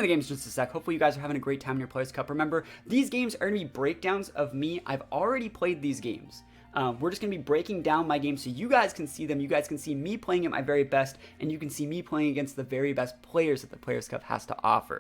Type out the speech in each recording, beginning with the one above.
into the games in just a sec. Hopefully you guys are having a great time in your Players Cup. Remember, these games are going to be breakdowns of me. I've already played these games. We're just going to be breaking down my games so you guys can see them. You guys can see me playing at my very best, and you can see me playing against the very best players that the Players Cup has to offer.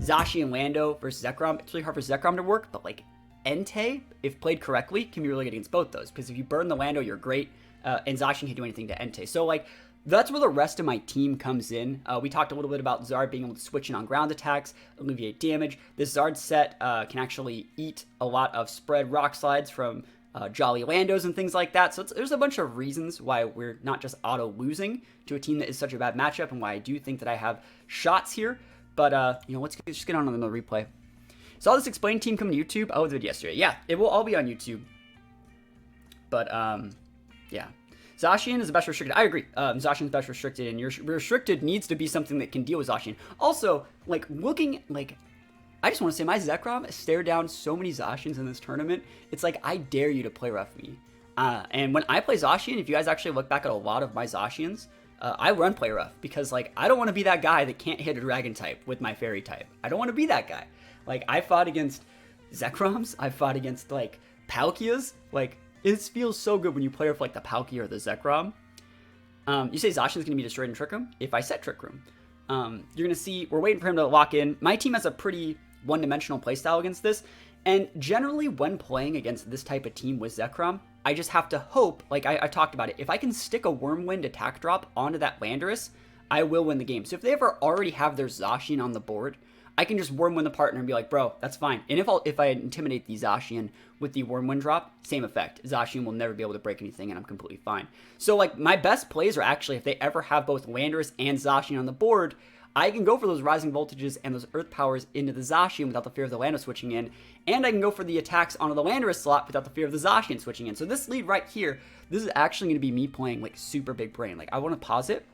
Zashi and Lando versus Zekrom. It's really hard for Zekrom to work, but like Entei, if played correctly, can be really good against both those. Because if you burn the Lando, you're great, and Zashi can't do anything to Entei. So like, that's where the rest of my team comes in. We talked a little bit about Zard being able to switch in on ground attacks, alleviate damage. This Zard set can actually eat a lot of spread rock slides from Jolly Landos and things like that. So there's a bunch of reasons why we're not just auto-losing to a team that is such a bad matchup, and why I do think that I have shots here. But, let's just get on another replay. Saw this explained team come to YouTube. Oh, the video yesterday. Yeah, it will all be on YouTube. But, yeah. Zacian is the best restricted. I agree. Zacian is best restricted, and your restricted needs to be something that can deal with Zacian. Also, like, I just want to say my Zekrom stared down so many Zacians in this tournament. It's like, I dare you to play rough me. And when I play Zacian, if you guys actually look back at a lot of my Zacians, I run play rough because, like, I don't want to be that guy that can't hit a dragon type with my fairy type. I don't want to be that guy. Like, I fought against Zekroms. I fought against, like, Palkias. Like, it feels so good when you play with, like, the Palkia or the Zekrom. You say Zacian's going to be destroyed in Trick Room? If I set Trick Room. You're going to see, we're waiting for him to lock in. My team has a pretty one-dimensional playstyle against this. And generally, when playing against this type of team with Zekrom, I just have to hope, like I talked about it, if I can stick a Wyrmwind attack drop onto that Landorus, I will win the game. So if they ever already have their Zacian on the board, I can just Wyrmwind the partner and be like, bro, that's fine. And if I intimidate the Zacian with the Wyrmwind drop, same effect. Zacian will never be able to break anything, and I'm completely fine. So, like, my best plays are actually if they ever have both Landorus and Zacian on the board, I can go for those Rising Voltages and those Earth Powers into the Zacian without the fear of the Lando switching in, and I can go for the attacks onto the Landorus slot without the fear of the Zacian switching in. So this lead right here, this is actually going to be me playing, like, super big brain. Like, I want to pause it.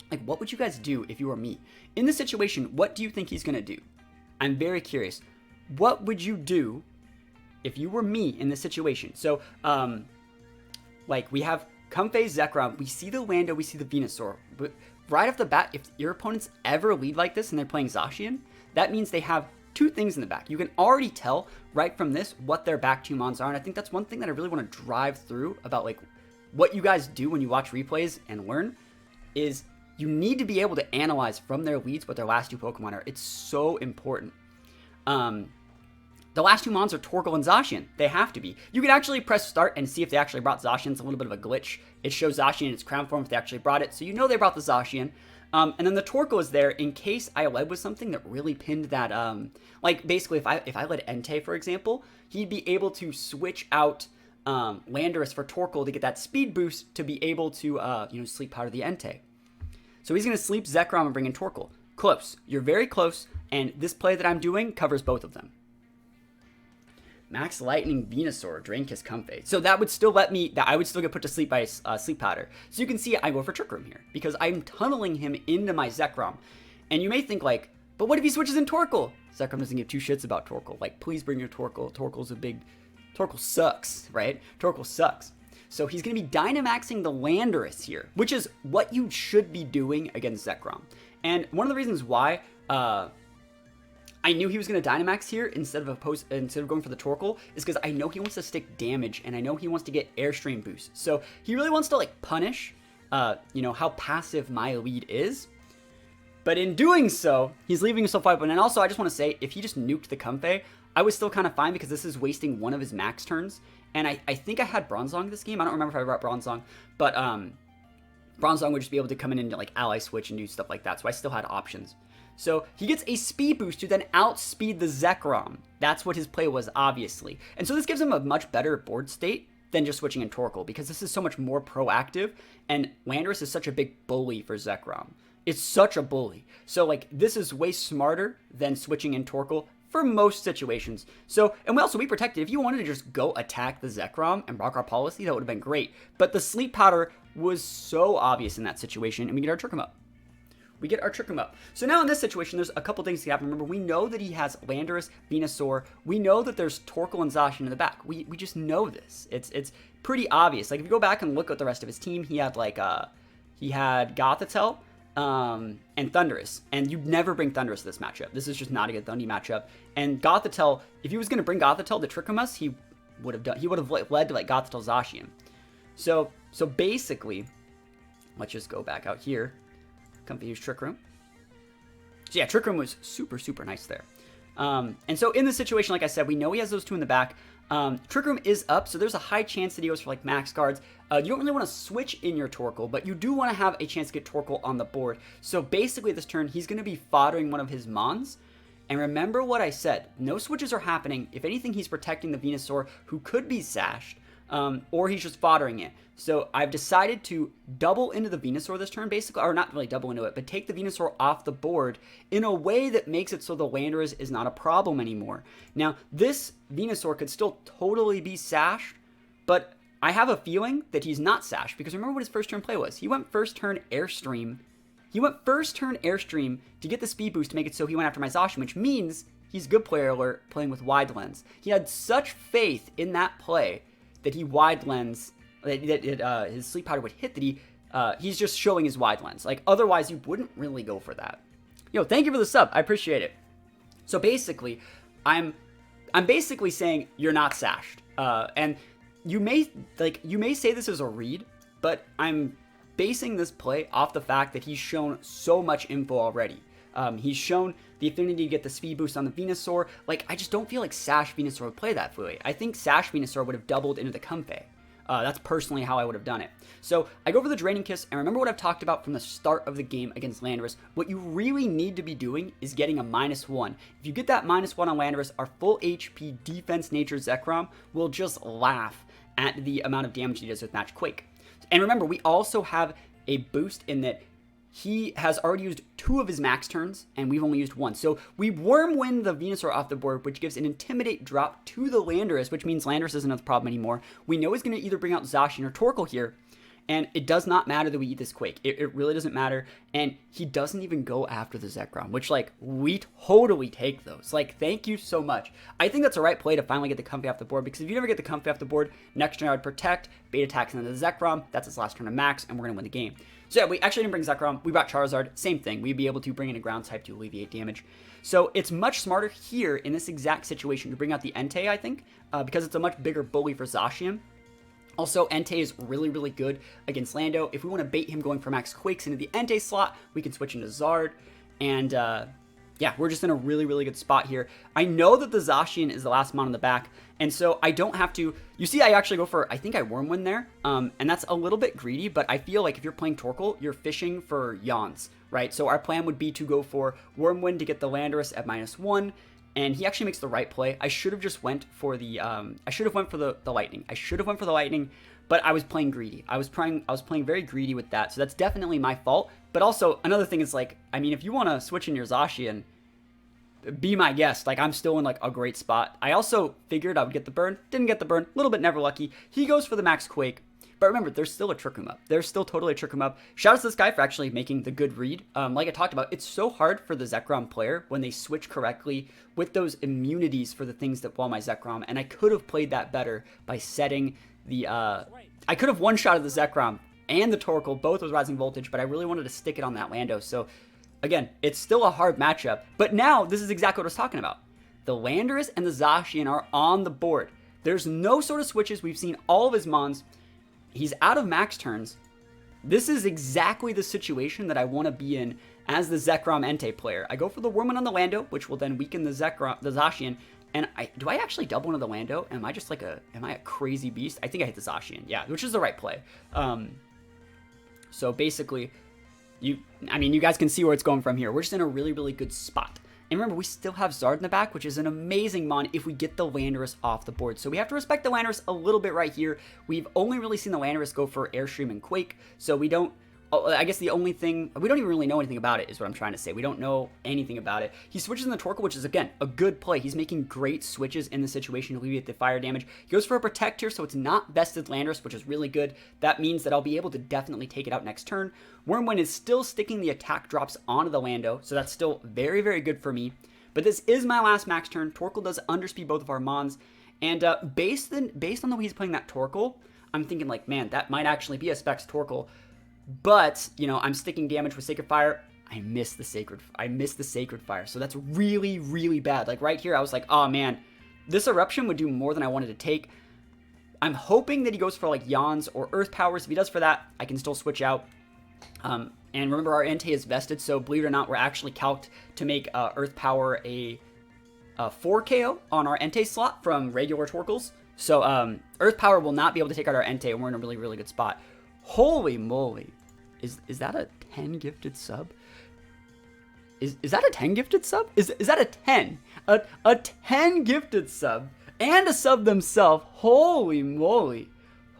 Like, what would you guys do if you were me? In this situation, what do you think he's going to do? I'm very curious. What would you do if you were me in this situation? So, like, we have Comfey, Zekrom, we see the Lando, we see the Venusaur. But right off the bat, if your opponents ever lead like this and they're playing Zacian, that means they have two things in the back. You can already tell right from this what their back two mons are, and I think that's one thing that I really want to drive through about, like, what you guys do when you watch replays and learn is you need to be able to analyze from their leads what their last two Pokemon are. It's so important. The last two mons are Torkoal and Zacian. They have to be. You can actually press start and see if they actually brought Zacian. It's a little bit of a glitch. It shows Zacian in its crown form if they actually brought it, so you know they brought the Zacian. And then the Torkoal is there in case I led with something that really pinned that, like, basically if I led Entei, for example, he'd be able to switch out Landorus for Torkoal to get that speed boost to be able to, sleep powder the Entei. So he's going to sleep Zekrom and bring in Torkoal. Close. You're very close, and this play that I'm doing covers both of them. Max Lightning Venusaur, Drain Kiss Comfey. So that would still let me, that I would still get put to sleep by Sleep Powder. So you can see I go for Trick Room here, because I'm tunneling him into my Zekrom. And you may think, like, but what if he switches in Torkoal? Zekrom doesn't give two shits about Torkoal. Like, please bring your Torkoal. Torkoal sucks, right? Torkoal sucks. So he's going to be Dynamaxing the Landorus here, which is what you should be doing against Zekrom. And one of the reasons why I knew he was going to Dynamax here instead of going for the Torkoal is because I know he wants to stick damage, and I know he wants to get Airstream boost. So he really wants to, like, punish, how passive my lead is. But in doing so, he's leaving himself wide open. And also, I just want to say, if he just nuked the Comfey, I was still kind of fine because this is wasting one of his max turns. And I think I had Bronzong this game. I don't remember if I brought Bronzong, but Bronzong would just be able to come in and, like, ally switch and do stuff like that. So I still had options. So he gets a speed boost to then outspeed the Zekrom. That's what his play was, obviously. And so this gives him a much better board state than just switching in Torkoal, because this is so much more proactive, and Landorus is such a big bully for Zekrom. It's such a bully. So, like, this is way smarter than switching in Torkoal for most situations. So, and we protected. If you wanted to just go attack the Zekrom and block our policy, that would have been great. But the Sleep Powder was so obvious in that situation, and we get our Trick Room up. So now in this situation, there's a couple things to happen. Remember, we know that he has Landorus, Venusaur. We know that there's Torkoal and Zacian in the back. We just know this. It's pretty obvious. Like, if you go back and look at the rest of his team, he had, like, he had Gothitelle, and Thunderous, and you'd never bring Thunderous to this matchup. This is just not a good Thundy matchup. And Gothitelle, if he was going to bring Gothitelle to trick us, he would have led to like Gothitelle Zacian. So basically, let's just go back out here. Comfy use Trick Room. So yeah, Trick Room was super, super nice there. And so in this situation, like I said, we know he has those two in the back. Trick Room is up, so there's a high chance that he goes for like max guards. You don't really want to switch in your Torkoal, but you do want to have a chance to get Torkoal on the board. So basically this turn, he's going to be foddering one of his Mons. And remember what I said, no switches are happening. If anything, he's protecting the Venusaur, who could be sashed, or he's just foddering it. So I've decided to double into the Venusaur this turn, basically, or not really double into it, but take the Venusaur off the board in a way that makes it so the Landorus is not a problem anymore. Now, this Venusaur could still totally be sashed, but I have a feeling that he's not sashed, because remember what his first turn play was. He went first turn Airstream. He went first turn Airstream to get the speed boost to make it so he went after my Zacian, which means he's good player alert playing with Wide Lens. He had such faith in that play that he Wide Lens, that his Sleep Powder would hit, that he's just showing his Wide Lens. Like, otherwise you wouldn't really go for that. Yo, thank you for the sub. I appreciate it. So basically, I'm basically saying you're not sashed. And you may say this is a read, but I'm basing this play off the fact that he's shown so much info already. He's shown the affinity to get the speed boost on the Venusaur. Like, I just don't feel like Sash Venusaur would play that fully. I think Sash Venusaur would have doubled into the Comfey. That's personally how I would have done it. So I go for the Draining Kiss, and remember what I've talked about from the start of the game against Landorus. What you really need to be doing is getting a -1. If you get that -1 on Landorus, our full HP defense nature Zekrom will just laugh at the amount of damage he does with Match Quake. And remember, we also have a boost in that he has already used 2 of his max turns, and we've only used 1. So we Wormwind the Venusaur off the board, which gives an Intimidate drop to the Landorus, which means Landorus isn't a problem anymore. We know he's going to either bring out Zacian or Torkoal here, and it does not matter that we eat this Quake. It really doesn't matter, and he doesn't even go after the Zekrom, which, like, we totally take those. Like, thank you so much. I think that's the right play to finally get the Comfey off the board, because if you never get the Comfey off the board, next turn I would Protect, Bait attacks into the Zekrom, that's his last turn of max, and we're going to win the game. So yeah, we actually didn't bring Zekrom, we brought Charizard, same thing. We'd be able to bring in a ground type to alleviate damage. So it's much smarter here in this exact situation to bring out the Entei, I think, because it's a much bigger bully for Zacian. Also, Entei is really, really good against Lando. If we want to bait him going for max Quakes into the Entei slot, we can switch into Zard. And yeah, we're just in a really, really good spot here. I know that the Zacian is the last mon in the back, and so I don't have to... You see, I actually go for... I think I Wormwind there, and that's a little bit greedy, but I feel like if you're playing Torkoal, you're fishing for Yawns, right? So our plan would be to go for Wormwind to get the Landorus at -1, and he actually makes the right play. I should have just went for the Lightning. I should have went for the Lightning, but I was playing greedy. I was playing very greedy with that, so that's definitely my fault. But also, another thing is, like, I mean, if you want to switch in your Zacian, be my guest. Like, I'm still in, like, a great spot. I also figured I would get the burn. Didn't get the burn. A little bit never lucky. He goes for the max Quake. But remember, there's still a Trick Room up. There's still totally a Trick Room up. Shout out to this guy for actually making the good read. Like I talked about, it's so hard for the Zekrom player when they switch correctly with those immunities for the things that wall my Zekrom. And I could have played that better by setting the... I could have one-shotted the Zekrom and the Torkoal, both with Rising Voltage, but I really wanted to stick it on that Lando. So, again, it's still a hard matchup. But now, this is exactly what I was talking about. The Landorus and the Zacian are on the board. There's no sort of switches. We've seen all of his Mons. He's out of max turns. This is exactly the situation that I want to be in as the Zekrom Entei player. I go for the Wormwind on the Lando, which will then weaken the Zacian. And do I actually double into the Lando? Am I just like am I a crazy beast? I think I hit the Zacian. Yeah, which is the right play. So basically, you guys can see where it's going from here. We're just in a really, really good spot. And remember, we still have Zard in the back, which is an amazing mon if we get the Landorus off the board. So we have to respect the Landorus a little bit right here. We've only really seen the Landorus go for Airstream and Quake, so we don't... I guess the only thing... We don't even really know anything about it, is what I'm trying to say. We don't know anything about it. He switches in the Torkoal, which is, again, a good play. He's making great switches in the situation to alleviate the fire damage. He goes for a Protect here, so it's not Vested Landorus, which is really good. That means that I'll be able to definitely take it out next turn. Wormwind is still sticking the attack drops onto the Lando, so that's still very, very good for me. But this is my last max turn. Torkoal does underspeed both of our Mons. And based on the way he's playing that Torkoal, I'm thinking, like, man, that might actually be a Specs Torkoal. But, you know, I'm sticking damage with Sacred Fire. I miss the Sacred Fire. So that's really, really bad. Like right here, I was like, oh man, this Eruption would do more than I wanted to take. I'm hoping that he goes for like Yawns or Earth Powers. If he does for that, I can still switch out. And remember, our Entei is vested, so believe it or not, we're actually calced to make Earth Power a 4 KO on our Entei slot from regular Torkles. So Earth Power will not be able to take out our Entei, and we're in a really, really good spot. Holy moly. Is that a 10 gifted sub? Is that a 10 gifted sub? Is that a 10? A 10 gifted sub and a sub themselves. Holy moly.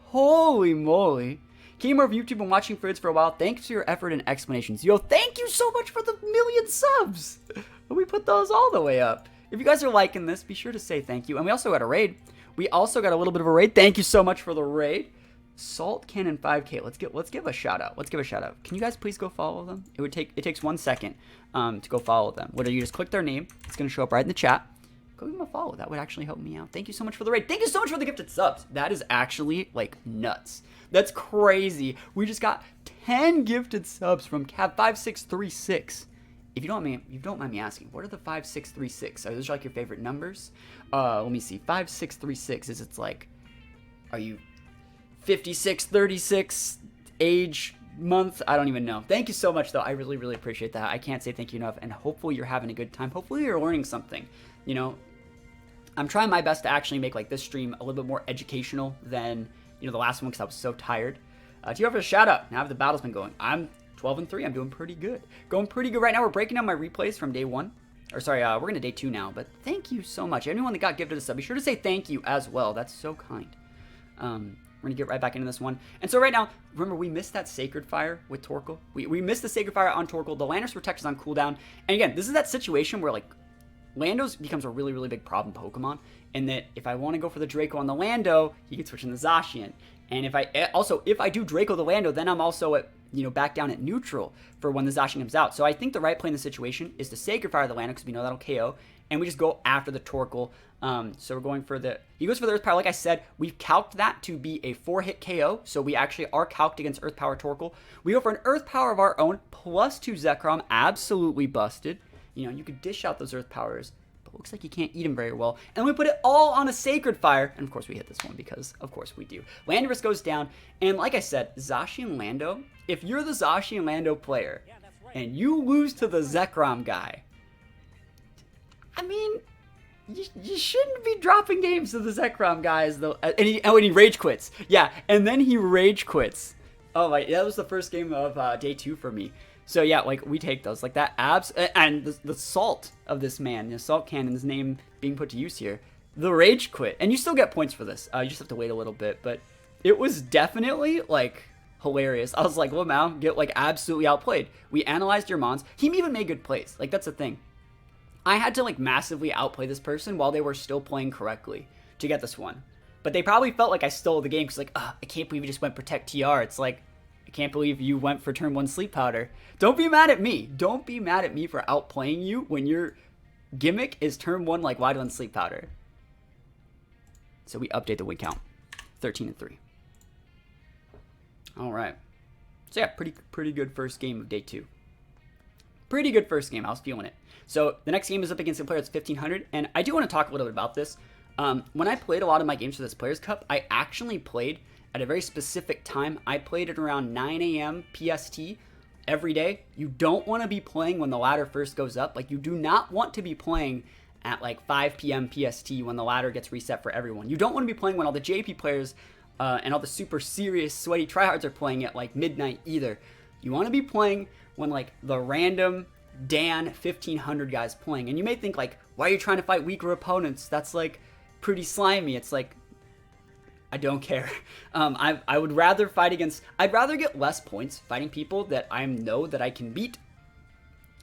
Holy moly. Came over YouTube and watching Frids for a while. Thanks for your effort and explanations. Yo, thank you so much for the 1,000,000 subs. We put those all the way up. If you guys are liking this, be sure to say thank you. And we also got a raid. We also got a little bit of a raid. Thank you so much for the raid. Salt Cannon 5K. Let's give a shout out. Can you guys please go follow them? It takes 1 second to go follow them. Whether you just click their name, it's gonna show up right in the chat. Go give them a follow. That would actually help me out. Thank you so much for the raid. Thank you so much for the gifted subs. That is actually like nuts. That's crazy. We just got 10 gifted subs from Cab5636. If you don't mind me asking, what are the 5636? Are those like your favorite numbers? Let me see. 5636 is it's like, are you 56, 36, age, month? I don't even know. Thank you so much, though. I really, really appreciate that. I can't say thank you enough, and hopefully you're having a good time. Hopefully you're learning something. You know, I'm trying my best to actually make like this stream a little bit more educational than, you know, the last one because I was so tired. Do you have a shout out? Now the battle's been going. I'm 12-3. I'm doing pretty good. Going pretty good right now. We're breaking down my replays from day 1. Or sorry, we're going to day 2 now. But thank you so much. Anyone that got gifted a sub, be sure to say thank you as well. That's so kind. We're going to get right back into this one. And so right now, remember, we missed that Sacred Fire with Torkoal. We missed the Sacred Fire on Torkoal. The Landorus Protect is on cooldown. And again, this is that situation where, like, Landos becomes a really, really big problem Pokemon. And that if I want to go for the Draco on the Lando, he can switch in the Zacian. And if I do Draco the Lando, then I'm also at, you know, back down at neutral for when the Zacian comes out. So I think the right play in the situation is to Sacred Fire the Lando because we know that'll KO. And we just go after the Torkoal. So we're going for he goes for the Earth Power. Like I said, we've calced that to be a 4-hit KO. So we actually are calced against Earth Power Torkoal. We go for an Earth Power of our own, plus 2 Zekrom, absolutely busted. You know, you could dish out those Earth Powers, but looks like you can't eat them very well. And we put it all on a Sacred Fire. And of course we hit this one because, of course, we do. Landorus goes down. And like I said, Zacian Lando, if you're the Zacian Lando player and you lose to the Zekrom guy, I mean, you shouldn't be dropping games to the Zekrom guys, though. And he rage quits. Yeah, and then he rage quits. Oh my, that was the first game of day 2 for me. So yeah, like, we take those. Like, that abs, and the salt of this man, the Salt Cannon's name being put to use here. The rage quit. And you still get points for this. You just have to wait a little bit. But it was definitely, like, hilarious. I was like, Lamau, get, like, absolutely outplayed. We analyzed your mons. He even made good plays. Like, that's the thing. I had to, like, massively outplay this person while they were still playing correctly to get this one. But they probably felt like I stole the game because, like, I can't believe you just went Protect TR. It's like, I can't believe you went for turn 1 Sleep Powder. Don't be mad at me. Don't be mad at me for outplaying you when your gimmick is turn 1, like, Wide One Sleep Powder. So we update the win count. 13-3. All right. So, yeah, pretty good first game of day 2. Pretty good first game. I was feeling it. So the next game is up against a player that's 1500, and I do want to talk a little bit about this. When I played a lot of my games for this Players Cup, I actually played at a very specific time. I played at around 9 a.m. PST every day. You don't want to be playing when the ladder first goes up. Like, you do not want to be playing at like 5 p.m. PST when the ladder gets reset for everyone. You don't want to be playing when all the JP players and all the super serious, sweaty tryhards are playing at like midnight either. You want to be playing when like the random Dan 1500 guys playing. And you may think like, why are you trying to fight weaker opponents? That's like pretty slimy. It's like, I don't care. I would rather fight against, I'd rather get less points fighting people that I know that I can beat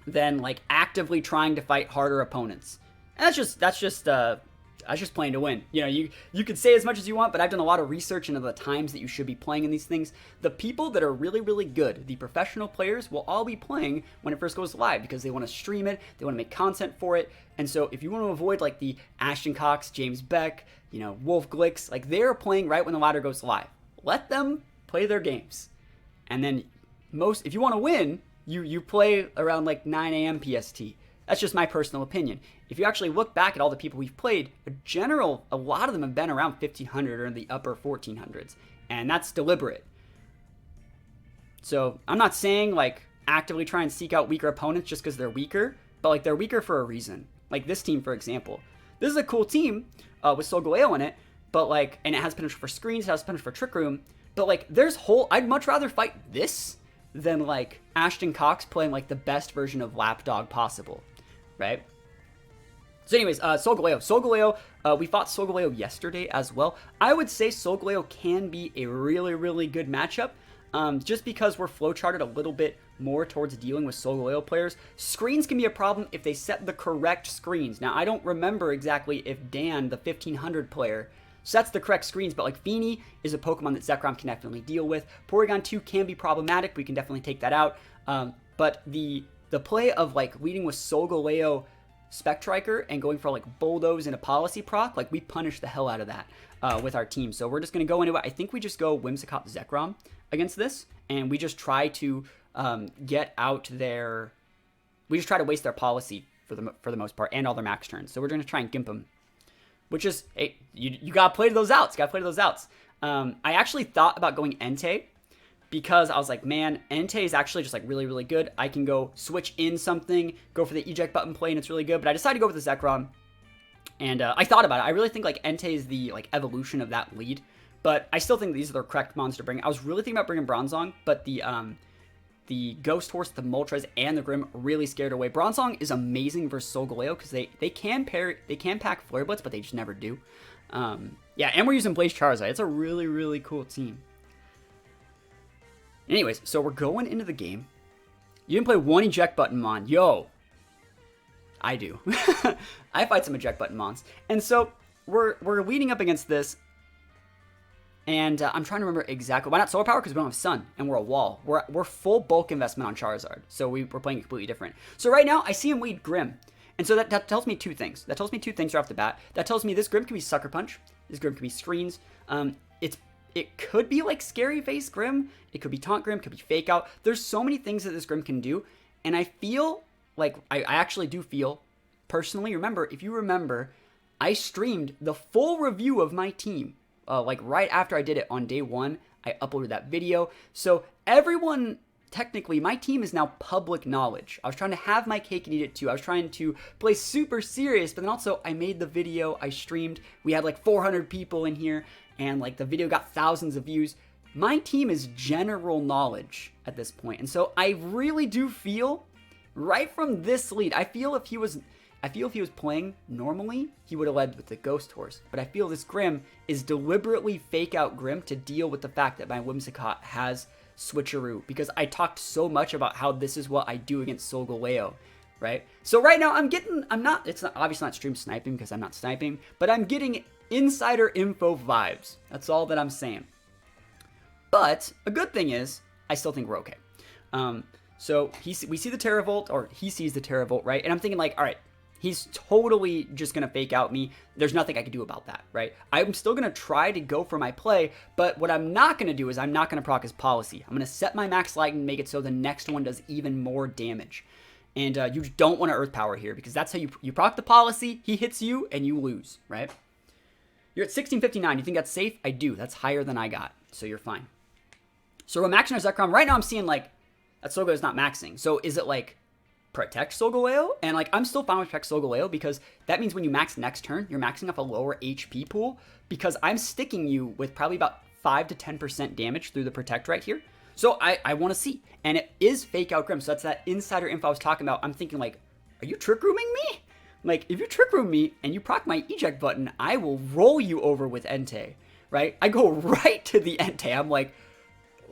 than like actively trying to fight harder opponents. And that's just playing to win. You know, you could say as much as you want, but I've done a lot of research into the times that you should be playing in these things. The people that are really, really good, the professional players, will all be playing when it first goes live because they want to stream it, they want to make content for it. And so if you want to avoid like the Ashton Cox, James Beck, you know, Wolf Glicks, like they're playing right when the ladder goes live. Let them play their games. And then if you want to win, you play around like 9 a.m. PST. That's just my personal opinion. If you actually look back at all the people we've played, a lot of them have been around 1500 or in the upper 1400s, and that's deliberate. So I'm not saying like actively try and seek out weaker opponents just because they're weaker, but like they're weaker for a reason. Like this team, for example. This is a cool team with Solgaleo in it, but like, and it has potential for screens, it has potential for Trick Room, but like I'd much rather fight this than like Ashton Cox playing like the best version of Lapdog possible, right? So anyways, Solgaleo, we fought Solgaleo yesterday as well. I would say Solgaleo can be a really, really good matchup, just because we're flowcharted a little bit more towards dealing with Solgaleo players. Screens can be a problem if they set the correct screens. Now, I don't remember exactly if Dan, the 1500 player, sets the correct screens, but like Feeny is a Pokemon that Zekrom can definitely deal with. Porygon 2 can be problematic. We can definitely take that out. But the play of like leading with Solgaleo Spectriker and going for like Bulldoze and a Policy proc, like we punish the hell out of that with our team. So we're just going to go into it. I think we just go Whimsicott Zekrom against this, and we just try to get out their... We just try to waste their Policy for the most part and all their max turns. So we're going to try and Gimp them. Which is, hey, you got to play to those outs. I actually thought about going Entei because I was like, man, Entei is actually just like really, really good. I can go switch in something, go for the eject button play, and it's really good. But I decided to go with the Zekrom. And I thought about it. I really think like Entei is the like evolution of that lead. But I still think these are the correct mons to bring. I was really thinking about bringing Bronzong, but the Ghost Horse, the Moltres, and the Grim really scared away. Bronzong is amazing versus Solgaleo because they can pack Flare Blitz, but they just never do. Yeah, and we're using Blaze Charizard. It's a really, really cool team. Anyways, so we're going into the game. You didn't play one eject button mon. Yo. I do. I fight some eject button mons. And so we're leading up against this. And I'm trying to remember exactly. Why not Solar Power? Because we don't have Sun, and we're a wall. We're full bulk investment on Charizard, so we're playing completely different. So right now, I see him lead Grim. And so that tells me two things. That tells me two things right off the bat. That tells me this Grim can be Sucker Punch. This Grim can be Screens. It could be like Scary Face Grim. It could be Taunt Grim. It could be Fake Out. There's so many things that this Grim can do. And I feel like, I actually do feel, personally, if you remember, I streamed the full review of my team. Like right after I did it on day one, I uploaded that video. So everyone, technically, my team is now public knowledge. I was trying to have my cake and eat it too. I was trying to play super serious, but then also I made the video, I streamed. We had like 400 people in here, and like the video got thousands of views. My team is general knowledge at this point. And so I really do feel, right from this lead, I feel if he was playing normally, he would have led with the Ghost Horse. But I feel this Grim is deliberately Fake Out Grim to deal with the fact that my Whimsicott has Switcheroo. Because I talked so much about how this is what I do against Solgaleo, right? So right now, it's not obviously not stream sniping because I'm not sniping, but I'm getting insider info vibes. That's all that I'm saying. But a good thing is, I still think we're okay. So we see the Terravolt, or he sees the Terravolt, right? And I'm thinking like, all right, he's totally just going to Fake Out me. There's nothing I can do about that, right? I'm still going to try to go for my play, but what I'm not going to do is I'm not going to proc his Policy. I'm going to set my Max Light and make it so the next one does even more damage. And you don't want to Earth Power here, because that's how you proc the Policy, he hits you, and you lose, right? You're at 1659. You think that's safe? I do. That's higher than I got, so you're fine. So we're maxing our Zekrom. Right now I'm seeing, like, that Solgaleo is not maxing. So is it, like, Protect Solgaleo? And, like, I'm still fine with Protect Solgaleo because that means when you max next turn, you're maxing off a lower HP pool because I'm sticking you with probably about 5 to 10% damage through the Protect right here. So I want to see. And it is Fake Out Grim. So that's that insider info I was talking about. I'm thinking, like, are you Trick Rooming me? Like, if you Trick Room me and you proc my eject button, I will roll you over with Entei, right? I go right to the Entei. I'm like,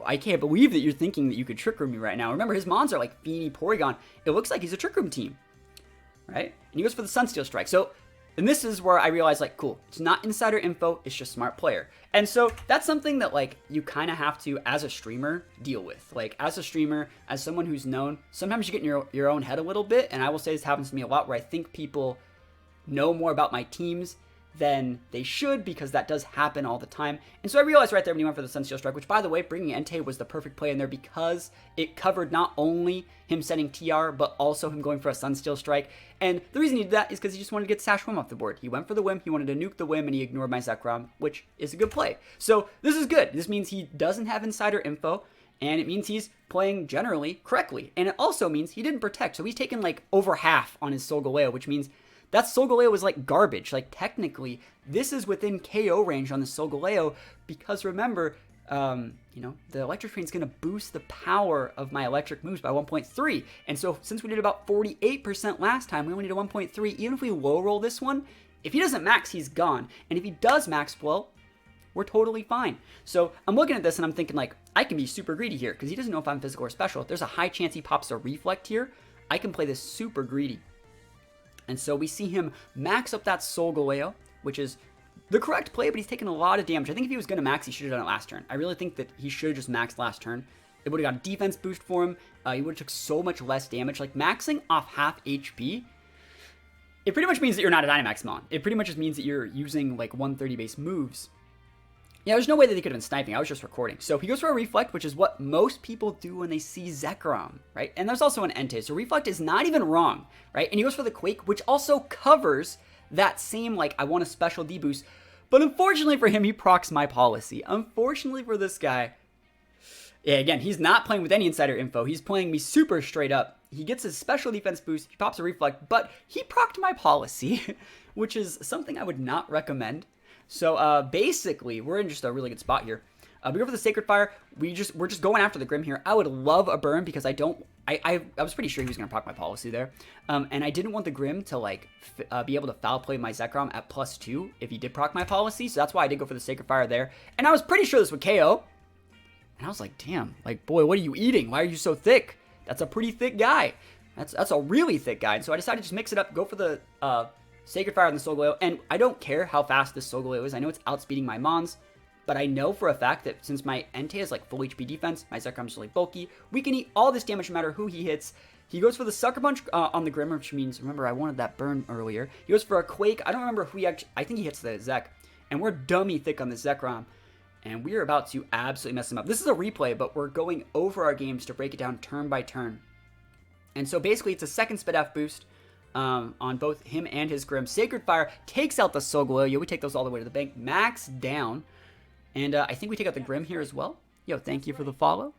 I can't believe that you're thinking that you could Trick Room me right now. Remember, his mons are like Feeny, Porygon. It looks like he's a Trick Room team, right? And he goes for the Sunsteel Strike. So, and this is where I realized, like, cool, it's not insider info, it's just smart player. And so that's something that, like, you kind of have to, as a streamer, deal with. Like, as a streamer, as someone who's known, sometimes you get in your own head a little bit, and I will say this happens to me a lot, where I think people know more about my teams than they should, because that does happen all the time. And so I realized right there when he went for the Sunsteel Strike, which, by the way, bringing Entei was the perfect play in there because it covered not only him sending TR, but also him going for a Sunsteel Strike. And the reason he did that is because he just wanted to get Sash Whim off the board. He went for the Whim, he wanted to nuke the Whim, and he ignored my Zekrom, which is a good play. So this is good. This means he doesn't have insider info, and it means he's playing generally correctly. And it also means he didn't protect, so he's taken like over half on his Solgaleo, which means that Solgaleo was like garbage. Like, technically, this is within KO range on the Solgaleo, because remember, you know, the Electric Train is going to boost the power of my electric moves by 1.3. And so since we did about 48% last time, we only did a 1.3. Even if we low roll this one, if he doesn't max, he's gone. And if he does max, well, we're totally fine. So I'm looking at this and I'm thinking, like, I can be super greedy here because he doesn't know if I'm physical or special. There's a high chance he pops a Reflect here. I can play this super greedy. And so we see him max up that Solgaleo, which is the correct play, but he's taking a lot of damage. I think if he was going to max, he should have done it last turn. I really think that he should have just maxed last turn. It would have got a defense boost for him. He would have took so much less damage. Like, maxing off half HP, it pretty much means that you're not a Dynamax Mon. It pretty much just means that you're using, like, 130 base moves. Yeah, there's no way that they could have been sniping. I was just recording. So he goes for a Reflect, which is what most people do when they see Zekrom, right? And there's also an Entei. So Reflect is not even wrong, right? And he goes for the Quake, which also covers that same, like, I want a special D-boost. But unfortunately for him, he procs my policy. Unfortunately for this guy, yeah, again, he's not playing with any insider info. He's playing me super straight up. He gets his special defense boost. He pops a Reflect, but he proc'd my policy, which is something I would not recommend. So basically, we're in just a really good spot here. We go for the Sacred Fire. We're just going after the Grim here. I would love a burn because I was pretty sure he was going to proc my policy there. And I didn't want the Grim to, like, be able to foul play my Zekrom at +2 if he did proc my policy. So that's why I did go for the Sacred Fire there. And I was pretty sure this would KO. And I was like, damn, like, boy, what are you eating? Why are you so thick? That's a pretty thick guy. That's a really thick guy. And so I decided to just mix it up, go for the Sacred Fire on the Solgaleo, and I don't care how fast this Solgaleo is. I know it's outspeeding my Mons, but I know for a fact that since my Entei is like full HP defense, my Zekrom's really bulky, we can eat all this damage no matter who he hits. He goes for the Sucker Punch on the Grim, which means, remember, I wanted that burn earlier. He goes for a Quake. I don't remember who he actually, I think he hits the Zek, and we're dummy thick on the Zekrom, and we are about to absolutely mess him up. This is a replay, but we're going over our games to break it down turn by turn. And so basically, it's a second Spit F boost on both him and his Grim. Sacred Fire takes out the Solgaleo. We take those all the way to the bank. Max down. And I think we take out the Grim here as well. Yo, thank you for the follow.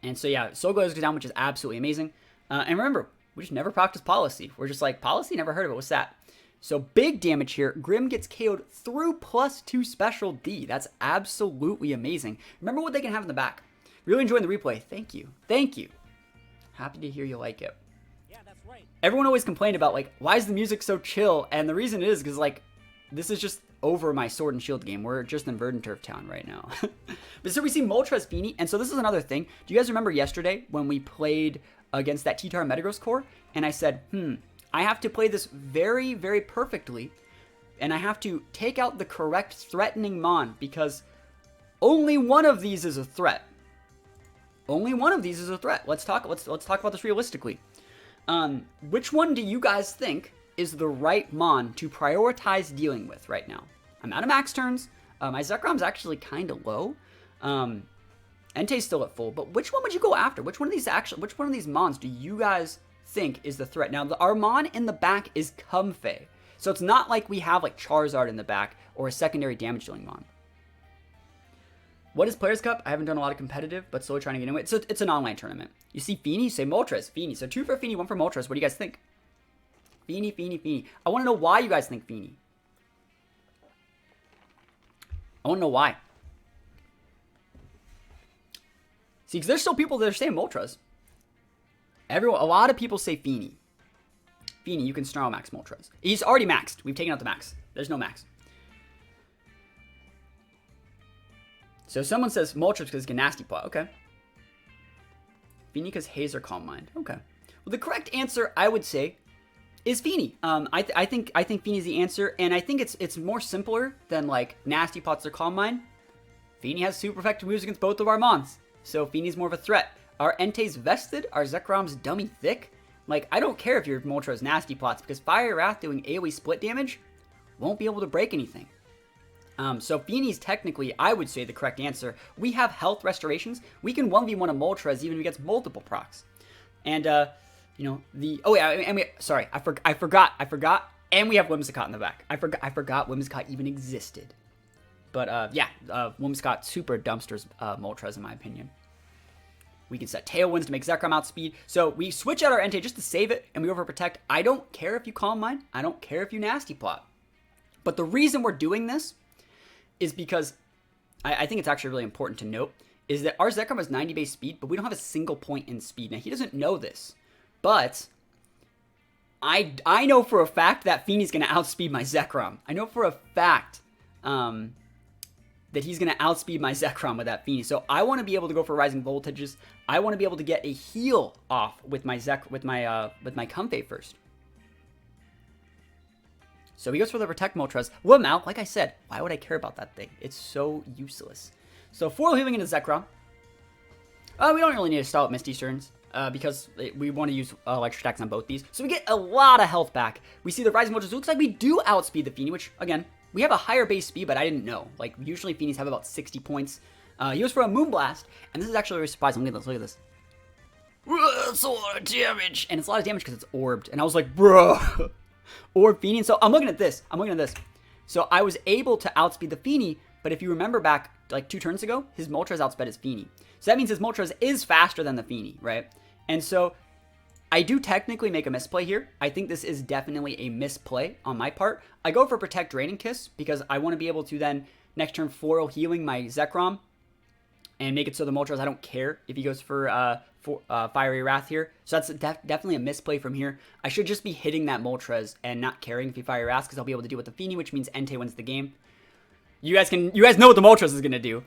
And so, yeah, Solgaleo goes down, which is absolutely amazing. And remember, we just never practice policy. We're just like, policy? Never heard of it. What's that? So, big damage here. Grim gets KO'd through +2 special D. That's absolutely amazing. Remember what they can have in the back. Really enjoying the replay. Thank you. Thank you. Happy to hear you like it. Everyone always complained about, like, why is the music so chill? And the reason is because, like, this is just over my Sword and Shield game. We're just in Verdant Turf Town right now. But so we see Moltres Feeny, and so this is another thing. Do you guys remember yesterday when we played against that T-Tar Metagross core? And I said, I have to play this very, very perfectly, and I have to take out the correct threatening Mon, because only one of these is a threat. Only one of these is a threat. Let's talk about this realistically. Which one do you guys think is the right Mon to prioritize dealing with right now? I'm out of max turns. My Zekrom's actually kind of low. Entei's still at full, but which one would you go after? Which one of these Mons do you guys think is the threat? Now, our Mon in the back is Comfey, so it's not like we have like Charizard in the back or a secondary damage dealing Mon. What is Players Cup? I haven't done a lot of competitive, but slowly trying to get into it. So it's an online tournament. You see Feeny, you say Moltres, Feeny. So 2 for Feeny, 1 for Moltres. What do you guys think? Feeny, Feeny, Feeny. I want to know why you guys think Feeny. I want to know why. See, because there's still people that are saying Moltres. A lot of people say Feeny. Feeny, you can Snarl Max Moltres. He's already maxed. We've taken out the max. There's no max. So someone says Moltres because Nasty Plot. Okay. Feeny because Haze or Calm Mind. Okay. Well, the correct answer, I would say, is Feeny. I think Feeny's the answer, and I think it's more simpler than like Nasty Pots or Calm Mind. Feeny has super effective moves against both of our Mons, so Feeny's more of a threat. Our Entei's vested, our Zekrom's dummy thick. Like, I don't care if your Moltres Nasty Plots, because Fire Wrath doing AoE split damage, won't be able to break anything. So Feeney's technically, I would say, the correct answer. We have health restorations. We can 1v1 a Moltres even if he gets multiple procs. And, you know, I forgot. And we have Whimsicott in the back. I forgot Whimsicott even existed. But, yeah, Whimsicott super dumpsters Moltres in my opinion. We can set Tailwinds to make Zekrom outspeed. So we switch out our Entei just to save it, and we go for Protect. I don't care if you Calm Mind. I don't care if you Nasty Plot. But the reason we're doing this is because I think it's actually really important to note is that our Zekrom has 90 base speed, but we don't have a single point in speed. Now, he doesn't know this, but I know for a fact that Feeney's going to outspeed my Zekrom. I know for a fact that he's going to outspeed my Zekrom with that Feeney. So I want to be able to go for Rising Voltages. I want to be able to get a heal off with my Comfey first. So he goes for the Protect Moltres. Well, now, like I said, why would I care about that thing? It's so useless. So Foil Healing into Zekrom. We don't really need to start with Misty Turns because we want to use Electric Attacks on both these. So we get a lot of health back. We see the Rising Moltres. It looks like we do outspeed the Feeney, which, again, we have a higher base speed, but I didn't know. Like, usually Feenies have about 60 points. He goes for a Moonblast, and this is actually really surprising. Look at this. It's a lot of damage. And it's a lot of damage because it's orbed. And I was like, bro. Orb Feeney. So I'm looking at this. So I was able to outspeed the Feeney, but if you remember back like 2 turns ago, his Moltres outsped his Feeney. So that means his Moltres is faster than the Feeney, right? And so I do technically make a misplay here. I think this is definitely a misplay on my part. I go for Protect, Draining Kiss because I want to be able to then next turn Foil Healing my Zekrom and make it so the Moltres, I don't care if he goes for Fiery Wrath here. So that's definitely a misplay from here. I should just be hitting that Moltres and not caring if he Fiery Wrath because I'll be able to deal with the Feeney, which means Entei wins the game. You guys know what the Moltres is going to do.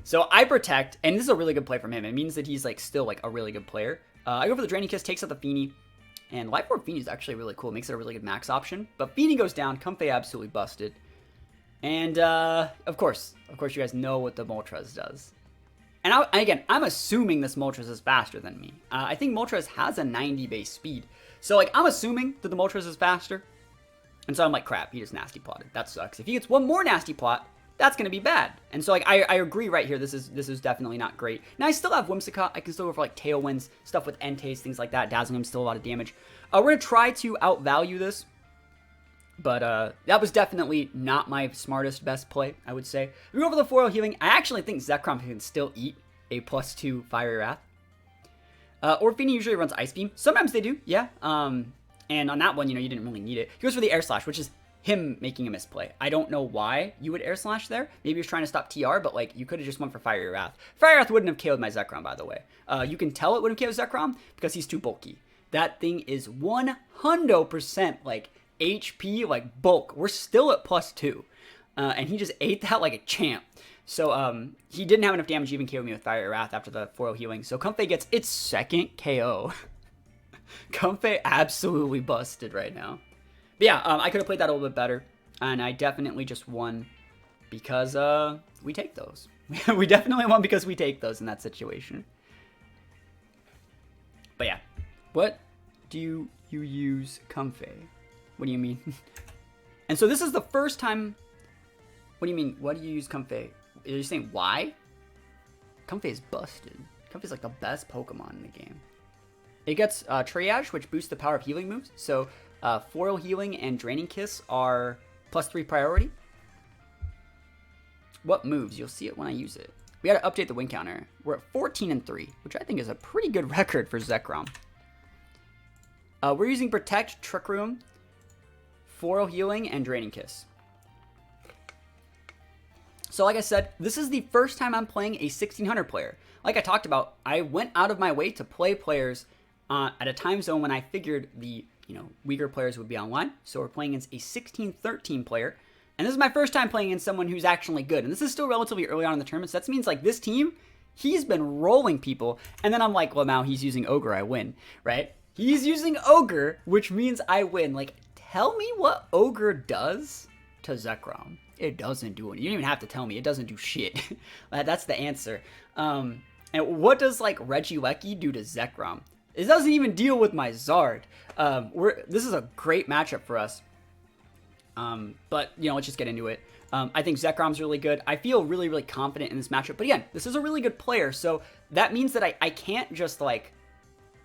So I Protect, and this is a really good play from him. It means that he's like still like a really good player. I go for the Draining Kiss, takes out the Feeney, and Life Orb Feeney is actually really cool. It makes it a really good max option. But Feeney goes down, Comfey absolutely busted. And of course you guys know what the Moltres does. And again, I'm assuming this Moltres is faster than me. I think Moltres has a 90 base speed. So, like, I'm assuming that the Moltres is faster. And so I'm like, crap, he just Nasty Plotted. That sucks. If he gets one more Nasty Plot, that's going to be bad. And so, like, I agree right here. This is definitely not great. Now, I still have Whimsicott. I can still go for, like, Tailwinds, stuff with Entei's, things like that. Dazzling him, still a lot of damage. We're going to try to outvalue this. But that was definitely not my smartest, best play, I would say. We go for the Foil Healing. I actually think Zekrom can still eat a +2 Fiery Wrath. Orb Feeney usually runs Ice Beam. Sometimes they do, yeah. And on that one, you know, you didn't really need it. He goes for the Air Slash, which is him making a misplay. I don't know why you would Air Slash there. Maybe he was trying to stop TR, but, like, you could have just went for Fiery Wrath. Fiery Wrath wouldn't have KO'd my Zekrom, by the way. You can tell it wouldn't have KO'd Zekrom because he's too bulky. That thing is 100%, like, HP, like, bulk. We're still at +2. And he just ate that like a champ. So, he didn't have enough damage to even KO me with Fiery Wrath after the Foil Healing. So, Comfey gets its second KO. Comfey absolutely busted right now. But yeah, I could have played that a little bit better. And I definitely just won because, we take those. We definitely won because we take those in that situation. But yeah, what do you use Comfey? What do you mean? And so this is the first time. What do you mean? What do you use Comfey? Are you saying why? Comfey is busted. Comfey is like the best Pokemon in the game. It gets Triage, which boosts the power of healing moves. So Foil Healing and Draining Kiss are +3 priority. What moves? You'll see it when I use it. We got to update the win counter. We're at 14-3, which I think is a pretty good record for Zekrom. We're using Protect, Trick Room, Foil Healing, and Draining Kiss. So like I said, this is the first time I'm playing a 1600 player. Like I talked about, I went out of my way to play players at a time zone when I figured the weaker players would be online. So we're playing against a 1613 player. And this is my first time playing against someone who's actually good. And this is still relatively early on in the tournament. So that means like this team, he's been rolling people. And then I'm like, well, now he's using Ogre, I win, right? He's using Ogre, which means I win. Like, tell me what Ogre does to Zekrom. It doesn't do anything. You don't even have to tell me. It doesn't do shit. That's the answer. And what does, like, Regieleki do to Zekrom? It doesn't even deal with my Zard. This is a great matchup for us. But, you know, let's just get into it. I think Zekrom's really good. I feel really, really confident in this matchup. But again, this is a really good player. So that means that I can't just, like,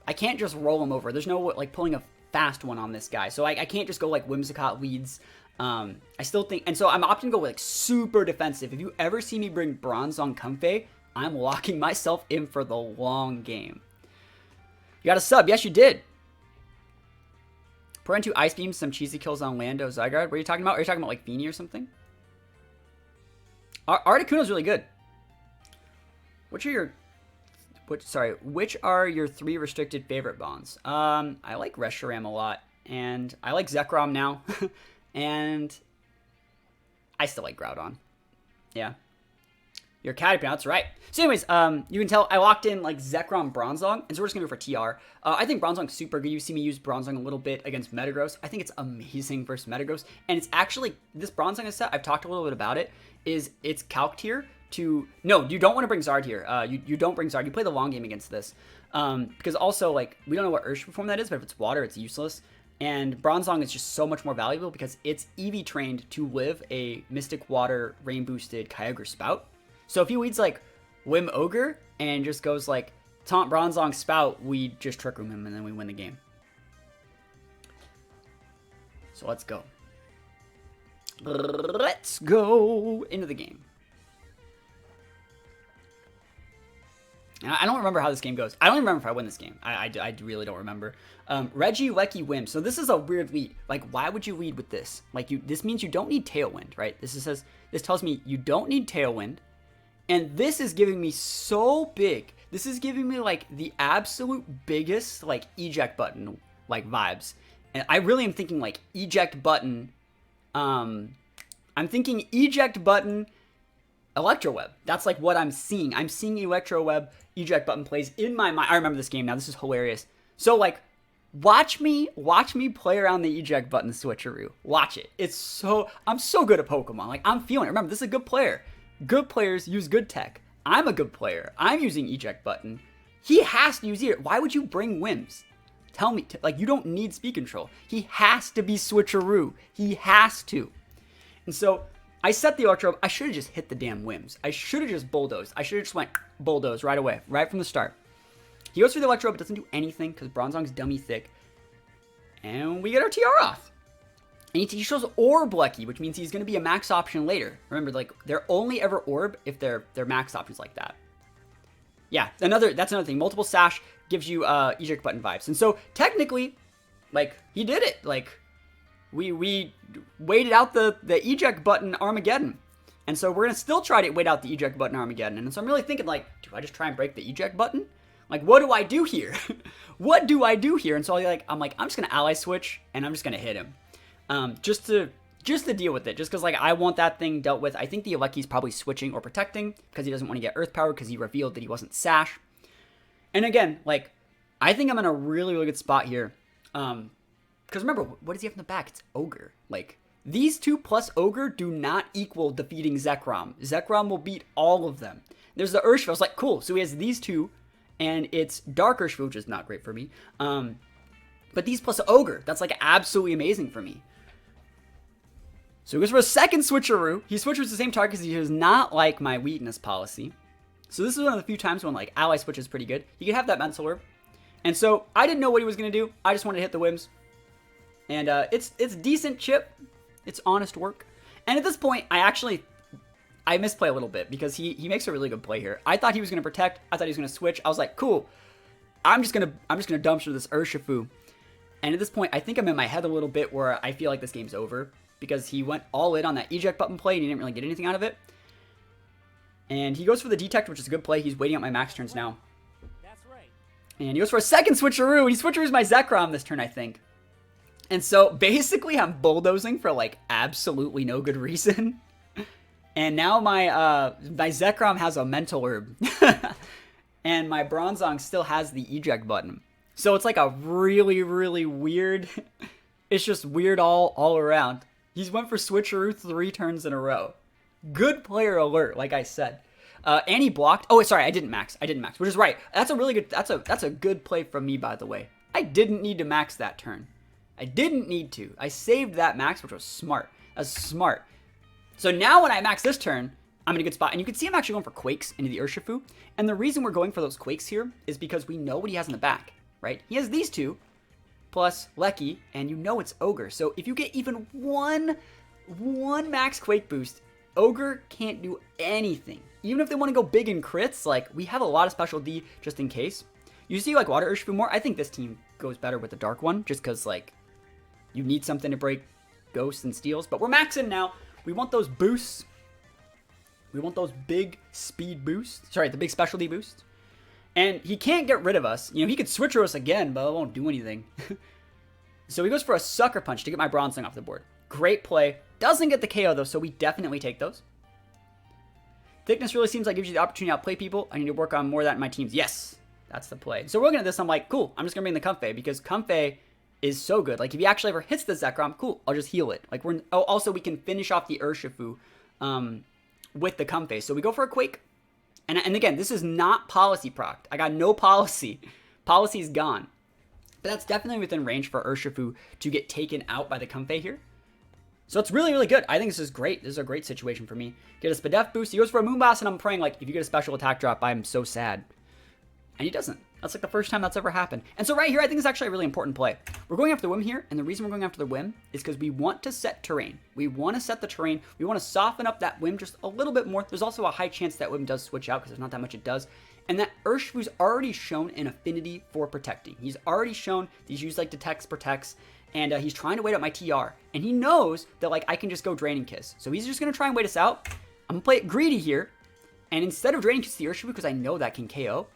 I can't just roll him over. There's no, like, pulling a fast one on this guy. So I can't just go, like, Whimsicott leads. I still think, and so I'm opting to go, like, super defensive. If you ever see me bring Bronzong Comfey, I'm locking myself in for the long game. You got a sub. Yes, you did. Put into Ice Beam, some cheesy kills on Lando Zygarde. What are you talking about? Are you talking about, like, Feeny or something? Articuno's really good. Which are your 3 restricted favorite bonds? I like Reshiram a lot, and I like Zekrom now, and I still like Groudon. Yeah. Your Caterpie, that's right. So anyways, you can tell I locked in like Zekrom Bronzong, and so we're just gonna go for TR. I think Bronzong's super good. You see me use Bronzong a little bit against Metagross. I think it's amazing versus Metagross, and it's actually, this Bronzong set, I've talked a little bit about it, is it's calc tier to, no, you don't want to bring Zard here. You don't bring Zard. You play the long game against this. Because also, like, we don't know what Urshifu form that is, but if it's water, it's useless. And Bronzong is just so much more valuable because it's EV trained to live a Mystic Water Rain Boosted Kyogre Spout. So if he leads like Whim Ogre and just goes like Taunt Bronzong Spout, we just Trick Room him and then we win the game. So let's go. Let's go into the game. I don't remember how this game goes. I don't even remember if I win this game. I really don't remember. Reggie, Lecky, Whim. So this is a weird lead. Like, why would you lead with this? Like, this means you don't need Tailwind, right? This tells me you don't need Tailwind. And this is giving me so big. This is giving me, like, the absolute biggest, like, eject button, like, vibes. And I really am thinking, like, eject button. I'm thinking eject button, Electroweb. That's, like, what I'm seeing. I'm seeing Electroweb, eject button plays in my mind. I remember this game now. This is hilarious. So, like, watch me play around the eject button switcheroo. Watch it. I'm so good at Pokemon. Like, I'm feeling it. Remember, this is a good player. Good players use good tech. I'm a good player. I'm using eject button. He has to use it. Why would you bring Whims? Tell me. Like, you don't need speed control. He has to be switcheroo. He has to. And so, I set the Electro. I should have just hit the damn Whims. I should have just bulldozed. I should have just went bulldoze right away. Right from the start. He goes through the Electro, but doesn't do anything because Bronzong's dummy thick. And we get our TR off. And he shows Orb Lecky, which means he's going to be a max option later. Remember, like, they're only ever Orb if they're max options like that. Yeah, that's another thing. Multiple Sash gives you eject button vibes. And so, technically, like, he did it. Like, we waited out the eject button Armageddon. And so, we're going to still try to wait out the eject button Armageddon. And so, I'm really thinking, like, do I just try and break the eject button? Like, what do I do here? What do I do here? And so, I'm just going to ally switch, and I'm just going to hit him. Just to deal with it, just because, like, I want that thing dealt with. I think the Alecki's probably switching or protecting because he doesn't want to get Earth Power because he revealed that he wasn't Sash. And again, like, I think I'm in a really, really good spot here. Because remember, what does he have in the back? It's Ogre. Like, these 2 plus Ogre do not equal defeating Zekrom. Zekrom will beat all of them. There's the Urshifu. I was like, cool. So he has these 2, and it's Dark Urshifu, which is not great for me. But these plus Ogre, that's, like, absolutely amazing for me. So he goes for a second switcheroo. He switches the same target because he does not like my weakness policy. So this is one of the few times when, like, ally switch is pretty good. He could have that Mental Orb. And so I didn't know what he was going to do. I just wanted to hit the Whims. And it's decent chip. It's honest work. And at this point, I misplay a little bit because he makes a really good play here. I thought he was going to protect. I thought he was going to switch. I was like, cool. I'm just gonna dumpster this Urshifu. And at this point, I think I'm in my head a little bit where I feel like this game's over. Because he went all in on that eject button play and he didn't really get anything out of it. And he goes for the detect, which is a good play. He's waiting out my max turns now. That's right. And he goes for a second switcheroo. He switcheroos my Zekrom this turn, I think. And so basically I'm bulldozing for, like, absolutely no good reason. And now my Zekrom has a Mental Herb. And my Bronzong still has the eject button. So it's like a really, really weird... It's just weird all around. He's went for switcheroo 3 turns in a row. Good player alert, like I said. And he blocked. Oh, sorry, I didn't max, which is right. That's a really good. That's a good play from me, by the way. I didn't need to max that turn. I didn't need to. I saved that max, which was smart. That's smart. So now when I max this turn, I'm in a good spot. And you can see I'm actually going for Quakes into the Urshifu. And the reason we're going for those Quakes here is because we know what he has in the back, right? He has these two, plus Lecky, and you know it's Ogre. So if you get even one max Quake boost, Ogre can't do anything. Even if they want to go big in crits, like, we have a lot of special D just in case. You see, like, Water Urshifu more. I think this team goes better with the Dark one, just because, like, you need something to break Ghosts and Steals. But we're maxing now. We want those boosts. We want those big speed boosts. Sorry, the big specialty boosts. And he can't get rid of us. You know, he could switcher us again, but it won't do anything. So he goes for a Sucker Punch to get my Bronze Sling off the board. Great play. Doesn't get the KO, though, so we definitely take those. Thickness really seems like gives you the opportunity to outplay people. I need to work on more of that in my teams. Yes, that's the play. So we're looking at this, I'm like, cool, I'm just going to bring the Comfey because Comfey is so good. Like, if he actually ever hits the Zekrom, cool, I'll just heal it. Like, also, we can finish off the Urshifu with the Comfey. So we go for a Quake. And again, this is not policy procced. I got no policy. Policy's gone. But that's definitely within range for Urshifu to get taken out by the Comfey here. So it's really, really good. I think this is great. This is a great situation for me. Get a Spadef boost. He goes for a Moonblast, and I'm praying, like, if you get a special attack drop, I'm so sad. And he doesn't. That's like the first time that's ever happened. And so right here, I think it's actually a really important play. We're going after the Whim here, and the reason we're going after the Whim is because we want to set terrain. We want to set the terrain. We want to soften up that Whim just a little bit more. There's also a high chance that Whim does switch out because there's not that much it does. And that Urshifu's already shown an affinity for protecting. He's already shown these use like detects, protects, and he's trying to wait out my TR. And he knows that, like, I can just go Draining Kiss. So he's just going to try and wait us out. I'm going to play it greedy here. And instead of Draining Kiss the Urshifu, because I know that can KO,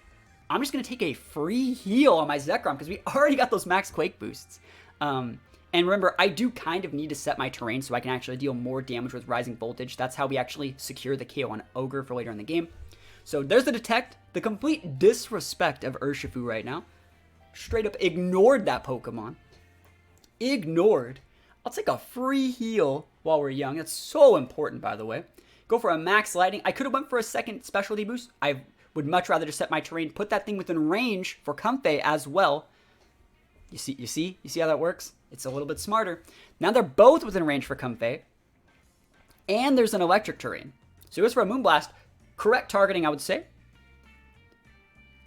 I'm just going to take a free heal on my Zekrom because we already got those max Quake boosts. And remember, I do kind of need to set my terrain so I can actually deal more damage with Rising Voltage. That's how we actually secure the KO on Ogre for later in the game. So there's the Detect. The complete disrespect of Urshifu right now. Straight up ignored that Pokemon. Ignored. I'll take a free heal while we're young. That's so important, by the way. Go for a Max Lightning. I could have went for a second specialty boost. I would much rather just set my terrain, put that thing within range for Comfey as well. You see how that works? It's a little bit smarter. Now they're both within range for Comfey. And there's an electric terrain. So he goes for a Moonblast. Correct targeting, I would say.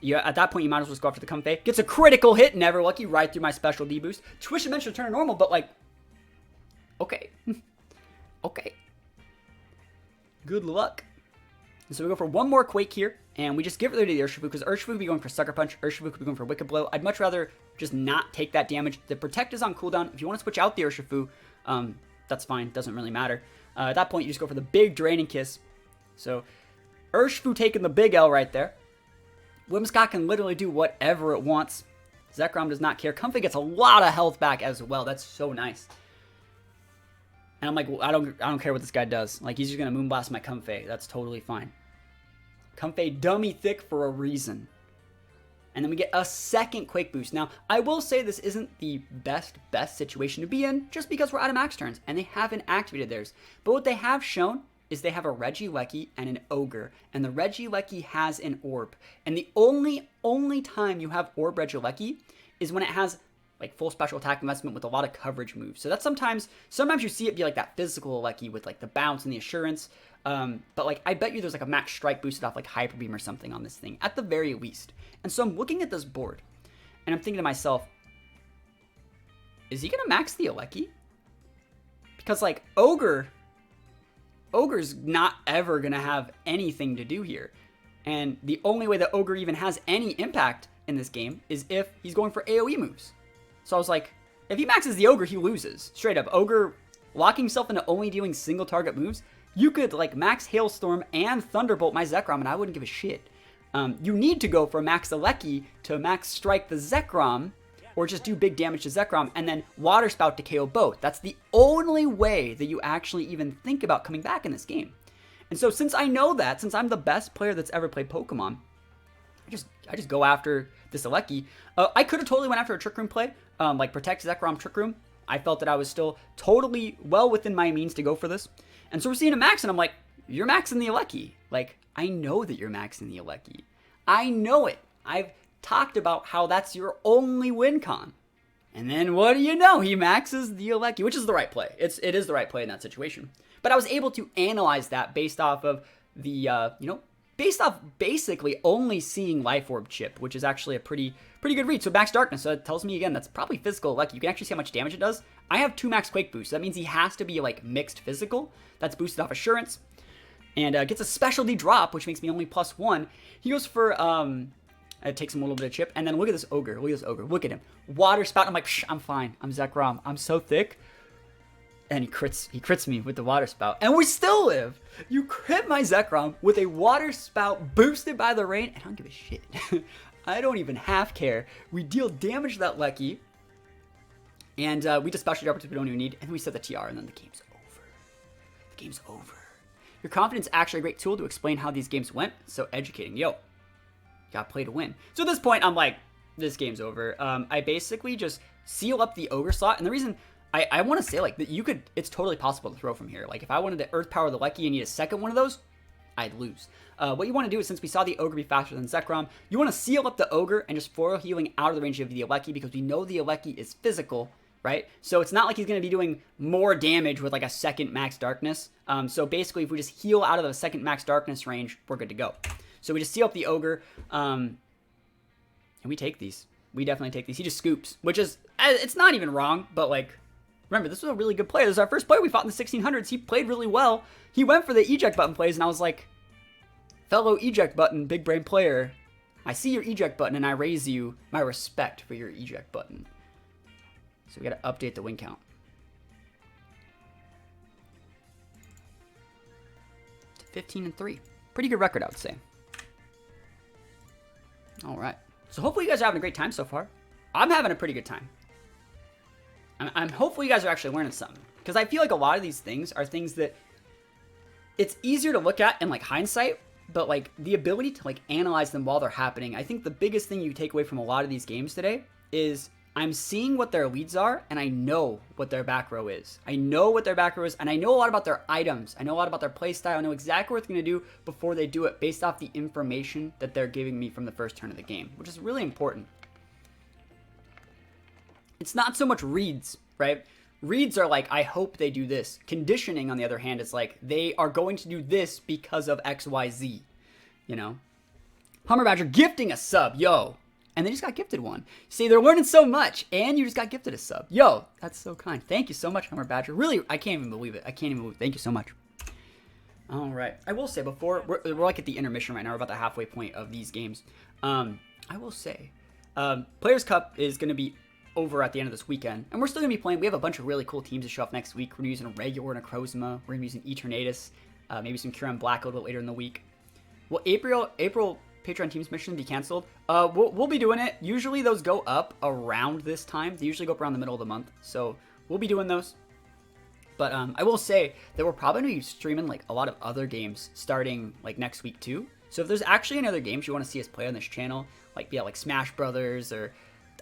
Yeah, at that point, you might as well just go after the Comfey. Gets a critical hit, never lucky, right through my special D boost. Twitch mentioned turn to normal, but like, okay. Okay. Good luck. And so we go for one more Quake here, and we just give it to the Urshifu, because Urshifu could be going for Sucker Punch, Urshifu could be going for Wicked Blow. I'd much rather just not take that damage. The Protect is on cooldown. If you want to switch out the Urshifu, that's fine. Doesn't really matter. At that point, you just go for the big Draining Kiss. So, Urshifu taking the big L right there. Whimsicott can literally do whatever it wants. Zekrom does not care. Comfey gets a lot of health back as well. That's so nice. And I'm like, well, I don't care what this guy does. Like, he's just gonna Moonblast my Comfey. That's totally fine. Comfey dummy thick for a reason. And then we get a second Quake boost. Now, I will say this isn't the best situation to be in, just because we're out of max turns, and they haven't activated theirs. But what they have shown is they have a Regieleki and an Ogre, and the Regieleki has an Orb. And the only time you have Orb Regieleki is when it has like full special attack investment with a lot of coverage moves. So that's sometimes you see it be like that physical Lecky with like the bounce and the assurance. But like I bet you there's like a max strike boosted off like Hyper Beam or something on this thing at the very least. And so I'm looking at this board and I'm thinking to myself, is he gonna max the Lecky? Because like Ogre's not ever gonna have anything to do here. And the only way that Ogre even has any impact in this game is if he's going for AoE moves. So I was like, if he maxes the Ogre, he loses. Straight up. Ogre locking himself into only dealing single target moves. You could like max Hailstorm and Thunderbolt my Zekrom and I wouldn't give a shit. You need to go for max Lecky to max strike the Zekrom or just do big damage to Zekrom and then Water Spout to KO both. That's the only way that you actually even think about coming back in this game. And so since I know that, since I'm the best player that's ever played Pokemon, I just go after this Lecky. I could have totally went after a Trick Room play, like Protect Zekrom Trick Room. I felt that I was still totally well within my means to go for this. And so we're seeing a max, and I'm like, you're maxing the Lecky. Like, I know that you're maxing the Lecky. I know it. I've talked about how that's your only win con. And then what do you know? He maxes the Alecki, which is the right play. It is the right play in that situation. But I was able to analyze that based off of the, based off basically only seeing Life Orb chip, which is actually a pretty good read. So max darkness, so it tells me again that's probably physical Alecki. You can actually see how much damage it does. I have 2 max quake boosts. So that means he has to be like mixed physical. That's boosted off assurance. And gets a specialty drop, which makes me only +1. He goes for, it takes him a little bit of chip. And then look at this ogre. Look at this ogre. Look at him. Water spout. I'm like, psh, I'm fine. I'm Zekrom. I'm so thick. And he crits me with the water spout. And we still live. You crit my Zekrom with a water spout boosted by the rain. And I don't give a shit. I don't even half care. We deal damage to that Lecky. And we just special drop, which we don't even need. And we set the TR, and then the game's over. The game's over. Your confidence is actually a great tool to explain how these games went. So educating. Yo, got play to win. So at this point, I'm like, this game's over. I basically just seal up the ogre slot. And the reason I want to say, like, that you could, it's totally possible to throw from here. Like, if I wanted to earth power the Lecky and need a second one of those, I'd lose. What you want to do is, since we saw the ogre be faster than Zekrom, you want to seal up the ogre and just foil healing out of the range of the Alecki, because we know the Alecki is physical, right? So it's not like he's going to be doing more damage with like a second max darkness. So basically, if we just heal out of the second max darkness range, we're good to go. So we just seal up the ogre, and we take these. We definitely take these. He just scoops, which is, it's not even wrong, but like, remember, this was a really good player. This is our first player we fought in the 1600s. He played really well. He went for the eject button plays, and I was like, fellow eject button, big brain player, I see your eject button, and I raise you my respect for your eject button. So we got to update the win count. To 15-3. Pretty good record, I would say. All right. So hopefully you guys are having a great time so far. I'm having a pretty good time. I'm hopefully you guys are actually learning something, because I feel like a lot of these things are things that it's easier to look at in like hindsight, but like the ability to like analyze them while they're happening. I think the biggest thing you take away from a lot of these games today is I'm seeing what their leads are, and I know what their back row is. I know what their back row is, and I know a lot about their items. I know a lot about their playstyle. I know exactly what it's going to do before they do it, based off the information that they're giving me from the first turn of the game, which is really important. It's not so much reads, right? Reads are like, I hope they do this. Conditioning, on the other hand, is like, they are going to do this because of XYZ, you know? Hummer Badger gifting a sub, yo. And they just got gifted one. See, they're learning so much, and you just got gifted a sub. Yo, that's so kind. Thank you so much, Hummer Badger. Really, I can't even believe it. I can't even believe it. Thank you so much. All right. I will say, before, we're like at the intermission right now. We're about the halfway point of these games. I will say, Players' Cup is going to be over at the end of this weekend, and we're still going to be playing. We have a bunch of really cool teams to show off next week. We're going to be using a Regular and a Crozma. We're going to be using Eternatus, maybe some Curon Black a little bit later in the week. Will April Patreon teams mission be canceled? We'll be doing it. Usually those go up around this time. They usually go up around the middle of the month, so we'll be doing those. But I will say that we're probably going to be streaming like a lot of other games starting like next week too. So if there's actually any other games you want to see us play on this channel, like like Smash Brothers, or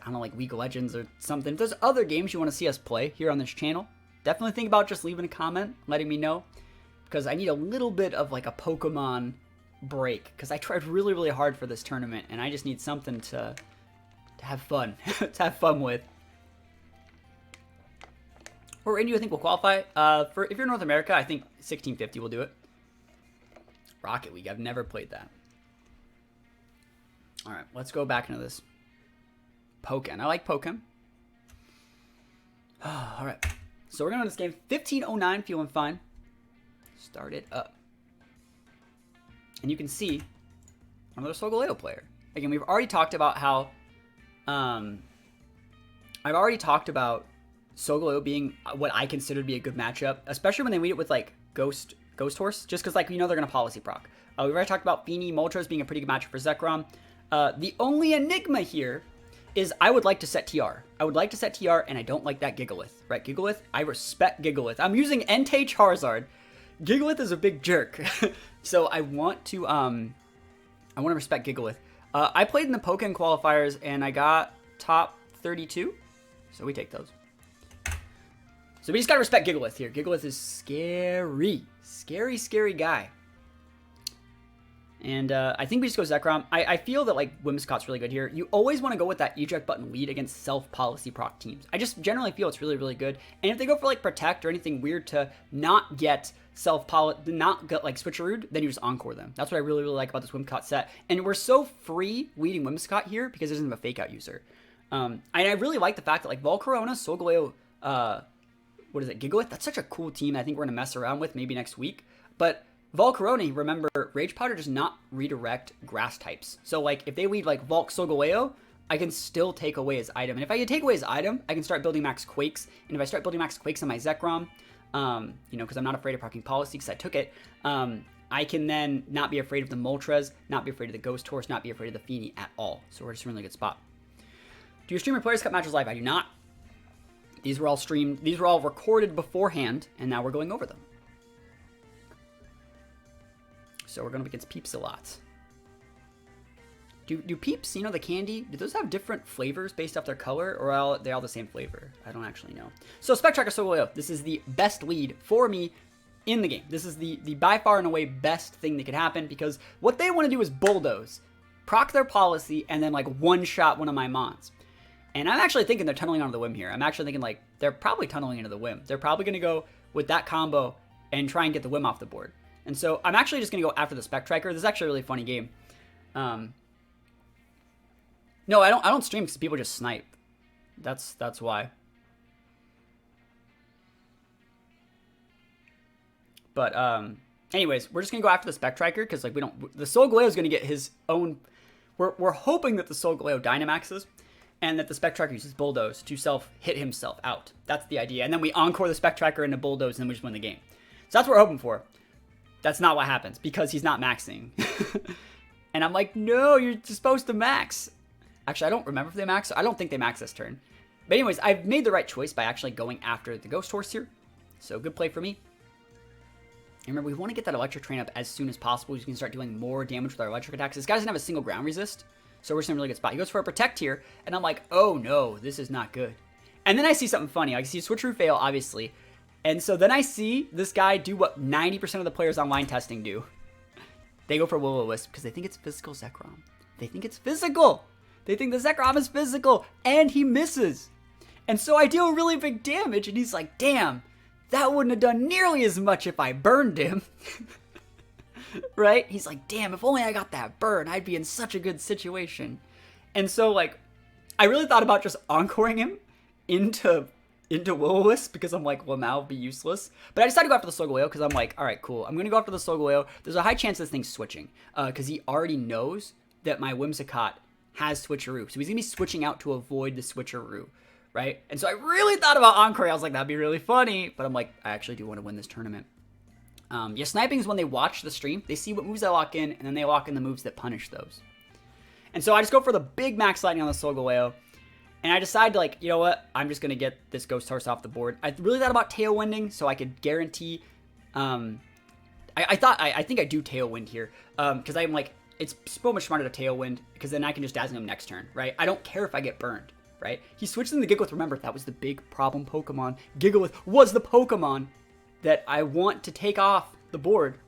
I don't know, like League of Legends or something. If there's other games you want to see us play here on this channel, definitely think about just leaving a comment, letting me know, because I need a little bit of like a Pokemon break, because I tried really, really hard for this tournament, and I just need something to have fun, to have fun with. What range do you think will qualify? For if you're North America, I think 1650 will do it. Rocket League, I've never played that. All right, let's go back into this. Pokken. I like Pokken. All right. So we're going to this game. 1509, feeling fine. Start it up. And you can see another Solgaleo player. Again, we've already talked about how... I've already talked about Solgaleo being what I consider to be a good matchup, especially when they meet it with, like, Ghost Horse, just because, like, you know they're going to policy proc. We've already talked about Feeny Moltres being a pretty good matchup for Zekrom. The only enigma here is I would like to set TR. I would like to set TR, and I don't like that Gigalith, right? Gigalith, I respect Gigalith. I'm using Entei Charizard. Gigalith is a big jerk. So I want to respect Gigalith. I played in the Pokken qualifiers, and I got top 32, so we take those. So we just gotta respect Gigalith here. Gigalith is scary. Scary, scary guy. And I think we just go Zekrom. I feel that like Whimsicott's really good here. You always want to go with that eject button lead against self-policy proc teams. I just generally feel it's really, really good. And if they go for like protect or anything weird to not get not get like switcherooed, then you just encore them. That's what I really, really like about this Whimsicott set. And we're so free leading Whimsicott here because it doesn't have a fake out user. And I really like the fact that like Volcarona, Solgaleo, what is it, Gigalith? That's such a cool team I think we're going to mess around with maybe next week. But Volcarona, remember, Rage Powder does not redirect grass types. So, like, if they lead, like, Volk Solgaleo, I can still take away his item. And if I can take away his item, I can start building max Quakes. And if I start building max Quakes on my Zekrom, you know, because I'm not afraid of proccing Policy because I took it, I can then not be afraid of the Moltres, not be afraid of the Ghost Horse, not be afraid of the Feeny at all. So we're just in a really good spot. Do you stream your Players Cup matches live? I do not. These were all streamed. These were all recorded beforehand, and now we're going over them. So we're going up against Peeps a lot. Do Peeps, you know, the candy, do those have different flavors based off their color, or are they all the same flavor? I don't actually know. So Spectracker Solgaleo, this is the best lead for me in the game. This is the by far and away best thing that could happen, because what they want to do is bulldoze, proc their policy, and then like one-shot one of my mons. And I'm actually thinking they're tunneling onto the whim here. I'm actually thinking like they're probably tunneling into the whim. They're probably going to go with that combo and try and get the whim off the board. And so I'm actually just going to go after the Spectracker. This is actually a really funny game. No, I don't stream because people just snipe. That's why. But anyways, we're just going to go after the Spectracker because like we don't, the Solgaleo is going to get his own. We're hoping that the Solgaleo Dynamaxes and that the Spectracker uses Bulldoze to hit himself out. That's the idea. And then we encore the Spectracker into Bulldoze and then we just win the game. So that's what we're hoping for. That's not what happens because he's not maxing. And I'm like, no, you're supposed to max. Actually, I don't remember if they max. I don't think they max this turn. But anyways, I've made the right choice by actually going after the Ghost Horse here. So good play for me. And remember, we want to get that Electric Train up as soon as possible. So we can start doing more damage with our electric attacks. This guy doesn't have a single ground resist. So we're just in a really good spot. He goes for a Protect here. And I'm like, oh no, this is not good. And then I see something funny. I see a Switcheroo fail, obviously. And so then I see this guy do what 90% of the players online testing do. They go for Will-O-Wisp because they think it's physical Zekrom. They think it's physical. They think the Zekrom is physical. And he misses. And so I deal really big damage. And he's like, damn, that wouldn't have done nearly as much if I burned him. Right? He's like, damn, if only I got that burn, I'd be in such a good situation. And so, like, I really thought about just encoring him into Will-O-Wisp because I'm like, well, now it'll be useless. But I decided to go after the Solgaleo because I'm like, all right, cool. I'm going to go after the Solgaleo. There's a high chance this thing's switching because he already knows that my Whimsicott has Switcheroo. So he's going to be switching out to avoid the Switcheroo, right? And so I really thought about encoring. I was like, that'd be really funny. But I'm like, I actually do want to win this tournament. Yeah, sniping is when they watch the stream. They see what moves I lock in, and then they lock in the moves that punish those. And so I just go for the big max lightning on the Solgaleo. And I decide to, like, you know what? I'm just going to get this Ghost Horse off the board. I really thought about Tailwinding so I could guarantee... I think I do Tailwind here. Because I'm like, it's so much smarter to Tailwind because then I can just Dazzle him next turn, right? I don't care if I get burned, right? He switches into Gigalith. Remember, that was the big problem Pokemon. Gigalith was the Pokemon that I want to take off the board.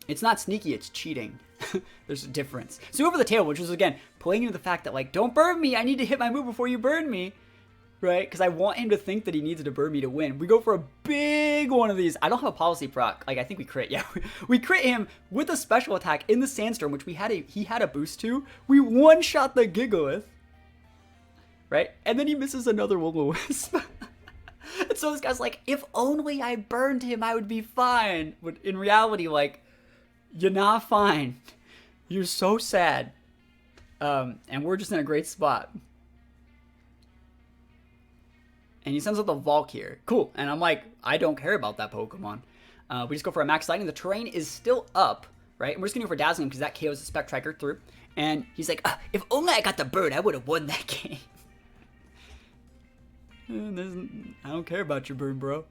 It's not sneaky, it's cheating. There's a difference. So over the tail, which is, again, playing into the fact that, like, don't burn me. I need to hit my move before you burn me. Right? Because I want him to think that he needs to burn me to win. We go for a big one of these. I don't have a policy proc. Like, I think we crit. Yeah, we crit him with a special attack in the Sandstorm, which he had a boost to. We one-shot the Gigalith. Right? And then he misses another Will-O-Wisp. And so this guy's like, if only I burned him, I would be fine. But in reality, like, you're not fine. You're so sad. And we're just in a great spot. And he sends out the Valk here. Cool. And I'm like, I don't care about that Pokemon. We just go for a max lightning. The terrain is still up, right? And we're just going to go for Dazzling because that KOs the Spectracker through. And he's like, if only I got the bird, I would have won that game. I don't care about your bird, bro.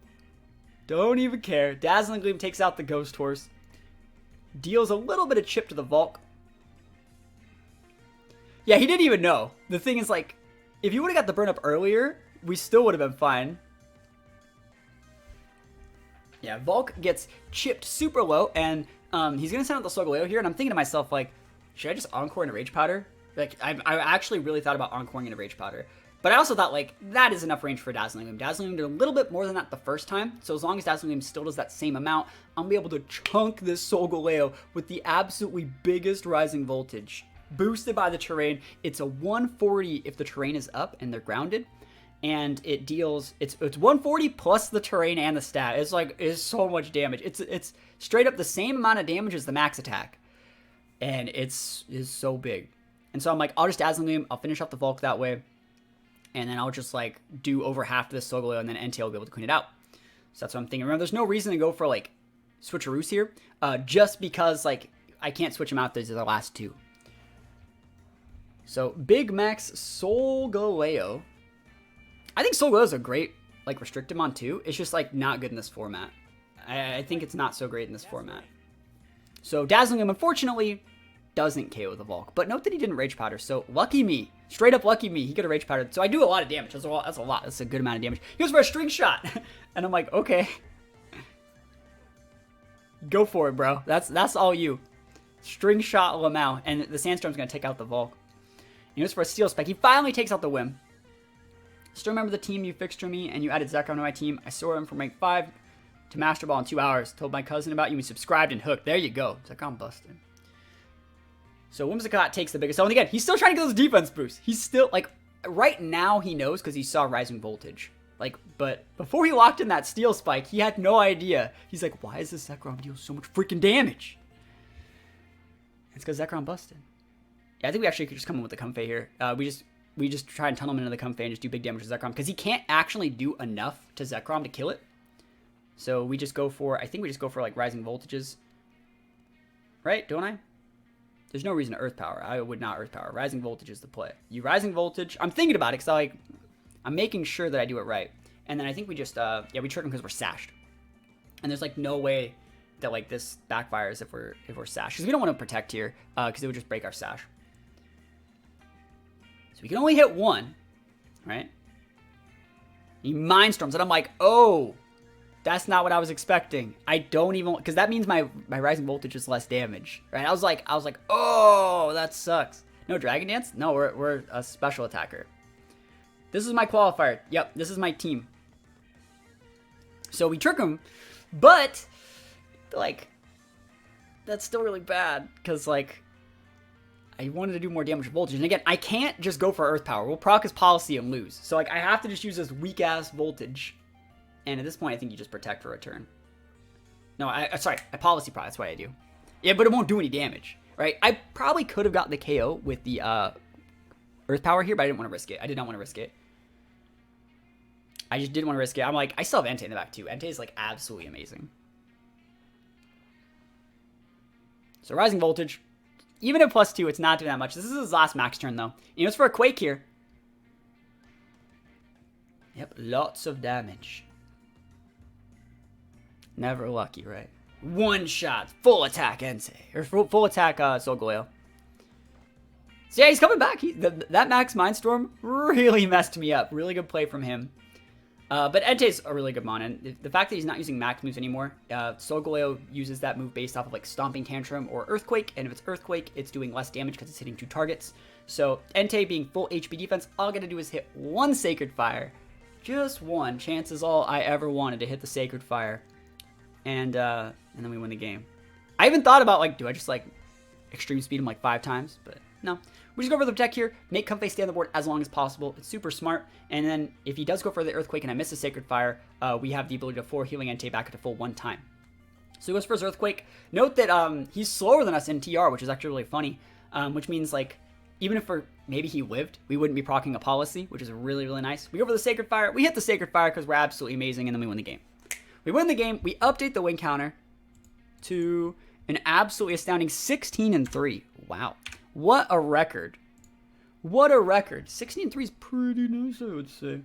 Don't even care. Dazzling Gleam takes out the Ghost Horse. Deals a little bit of chip to the Valk. Yeah, he didn't even know. The thing is, like, if you would have got the burn up earlier, we still would have been fine. Yeah, Valk gets chipped super low, and He's gonna send out the Solgaleo here, and I'm thinking to myself, like, should I just Encore into Rage Powder? Like, I actually really thought about Encoring into Rage Powder. But I also thought, like, that is enough range for Dazzling Gleam. Dazzling Gleam did a little bit more than that the first time, so as long as Dazzling Gleam still does that same amount, I'm gonna be able to chunk this Solgaleo with the absolutely biggest Rising Voltage. Boosted by the terrain. It's a 140 if the terrain is up and they're grounded. And it deals, it's 140 plus the terrain and the stat. It's so much damage. It's straight up the same amount of damage as the max attack. And it's so big. And so I'm like, I'll just Dazzling Gleam, I'll finish off the Volk that way. And then I'll just like do over half of this Solgaleo, and then NT will be able to clean it out. So that's what I'm thinking. Remember, there's no reason to go for like switcheroos here, just because like I can't switch them out. These are the last two. So Big Max Solgaleo. I think Solgaleo is a great like restricted mon too. It's just like not good in this format. I think it's not so great in this format. So Dazzling Gleam, unfortunately, doesn't KO the Volk. But note that he didn't Rage Powder. So lucky me. Straight up lucky me. He could have Rage Powdered. So I do a lot of damage. That's a lot. That's a good amount of damage. He goes for a String Shot. And I'm like, okay. Go for it, bro. That's all you. String Shot Lamau. And the Sandstorm's going to take out the Volk. He goes for a Steel Spike. He finally takes out the Whim. Still remember the team you fixed for me and you added Zekrom to my team. I saw him from rank 5 to Master Ball in 2 hours. Told my cousin about you. We subscribed and hooked. There you go. Zekrom busted. So Whimsicott takes the biggest. Oh, and again, he's still trying to get those defense boosts. He's still, like, right now he knows because he saw Rising Voltage. Like, but before he locked in that Steel Spike, he had no idea. He's like, why is this Zekrom deal so much freaking damage? It's because Zekrom busted. Yeah, I think we actually could just come in with the Comfey here. We just try and tunnel him into the Comfey and just do big damage to Zekrom because he can't actually do enough to Zekrom to kill it. So we just go for, I think we just go for, like, Rising Voltages. Right? Don't I? There's no reason to Earth Power. I would not Earth Power. Rising Voltage is the play. You Rising Voltage. I'm thinking about it because I'm making sure that I do it right. And then I think we just, yeah, we trick him because we're sashed. And there's like no way that like this backfires if we're sashed. Because we don't want to protect here because it would just break our sash. So we can only hit one, right? He Mindstorms. And I'm like, oh, that's not what I was expecting. I don't even, because that means my Rising Voltage is less damage, right? I was like, oh, that sucks. No Dragon Dance? No, we're a special attacker. This is my qualifier. Yep, this is my team. So we trick him, but like that's still really bad because like I wanted to do more damage with Voltage, and again, I can't just go for Earth Power. We'll proc his policy and lose. So like I have to just use this weak ass Voltage. And at this point, I think you just protect for a turn. No, sorry, I policy proc. That's what I do. Yeah, but it won't do any damage, right? I probably could have got the KO with the Earth Power here, but I didn't want to risk it. I did not want to risk it. I just didn't want to risk it. I'm like, I still have Entei in the back too. Entei is like absolutely amazing. So Rising Voltage, even at +2, it's not doing that much. This is his last max turn though. He goes for a Quake here. Yep, lots of damage. Never lucky, right? One shot, full attack Entei, or full attack Solgaleo. So yeah, he's coming back. That Max Mindstorm really messed me up. Really good play from him. But Entei's a really good mon, and the fact that he's not using max moves anymore, Solgaleo uses that move based off of like Stomping Tantrum or Earthquake, and if it's Earthquake, it's doing less damage because it's hitting 2 targets. So Entei being full HP defense, all I gotta do is hit 1 Sacred Fire. Just 1. Chances all I ever wanted to hit the Sacred Fire. And then we win the game. I even thought about, like, do I just, like, extreme speed him, like, 5 times? But, no. We just go for the Protect here, make Comfey stay on the board as long as possible. It's super smart. And then, if he does go for the Earthquake and I miss the Sacred Fire, we have the ability to 4 healing Entei back at a full 1 time. So he goes for his Earthquake. Note that he's slower than us in TR, which is actually really funny. Which means, like, even if maybe he lived, we wouldn't be proccing a policy, which is really, really nice. We go for the Sacred Fire. We hit the Sacred Fire because we're absolutely amazing, and then we win the game. We win the game. We update the win counter to an absolutely astounding 16-3. Wow. What a record. What a record. 16-3 is pretty nice, I would say.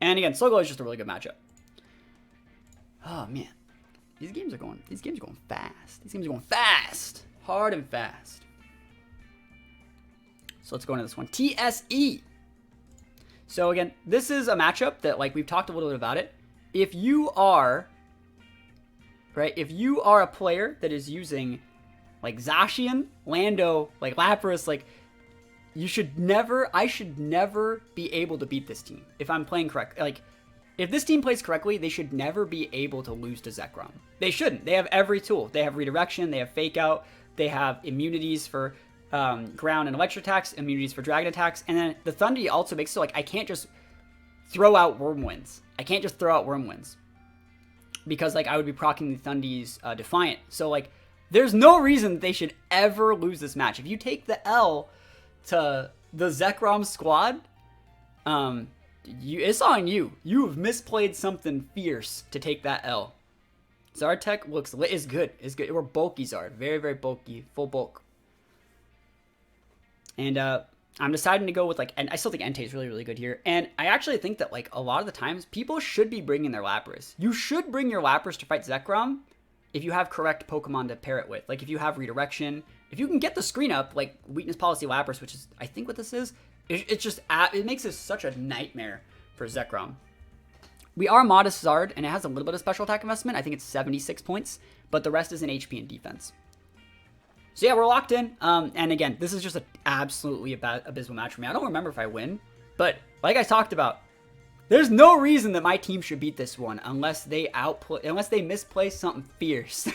And again, Solgaleo is just a really good matchup. Oh, man. These games are going fast. These games are going fast. Hard and fast. So let's go into this one. TSE. So again, this is a matchup that, like, we've talked a little bit about it. If you are right? If you are a player that is using like Zacian, Lando, like Lapras, like I should never be able to beat this team if I'm playing correct. Like if this team plays correctly, they should never be able to lose to Zekrom. They shouldn't. They have every tool. They have redirection, they have fake out, they have immunities for ground and electric attacks, immunities for dragon attacks, and then the Thundy also makes it so like I can't just throw out Wormwinds. I can't just throw out Wormwinds because like I would be proccing the Thundy's Defiant. So like there's no reason they should ever lose this match. If you take the L to the Zekrom squad, it's on you. You have misplayed something fierce to take that L. Zartech is good. We're bulky Zard. Very, very bulky. Full bulk. And I'm deciding to go with, like, and I still think Entei is really, really good here. And I actually think that, like, a lot of the times, people should be bringing their Lapras. You should bring your Lapras to fight Zekrom if you have correct Pokemon to pair it with. Like, if you have redirection, if you can get the screen up, like, Weakness Policy Lapras, which is, I think what this is, it makes this such a nightmare for Zekrom. We are Modest Zard, and it has a little bit of special attack investment. I think it's 76 points, but the rest is in HP and defense. So yeah, we're locked in. And again, this is just an absolutely abysmal match for me. I don't remember if I win, but like I talked about, there's no reason that my team should beat this one unless they misplay something fierce.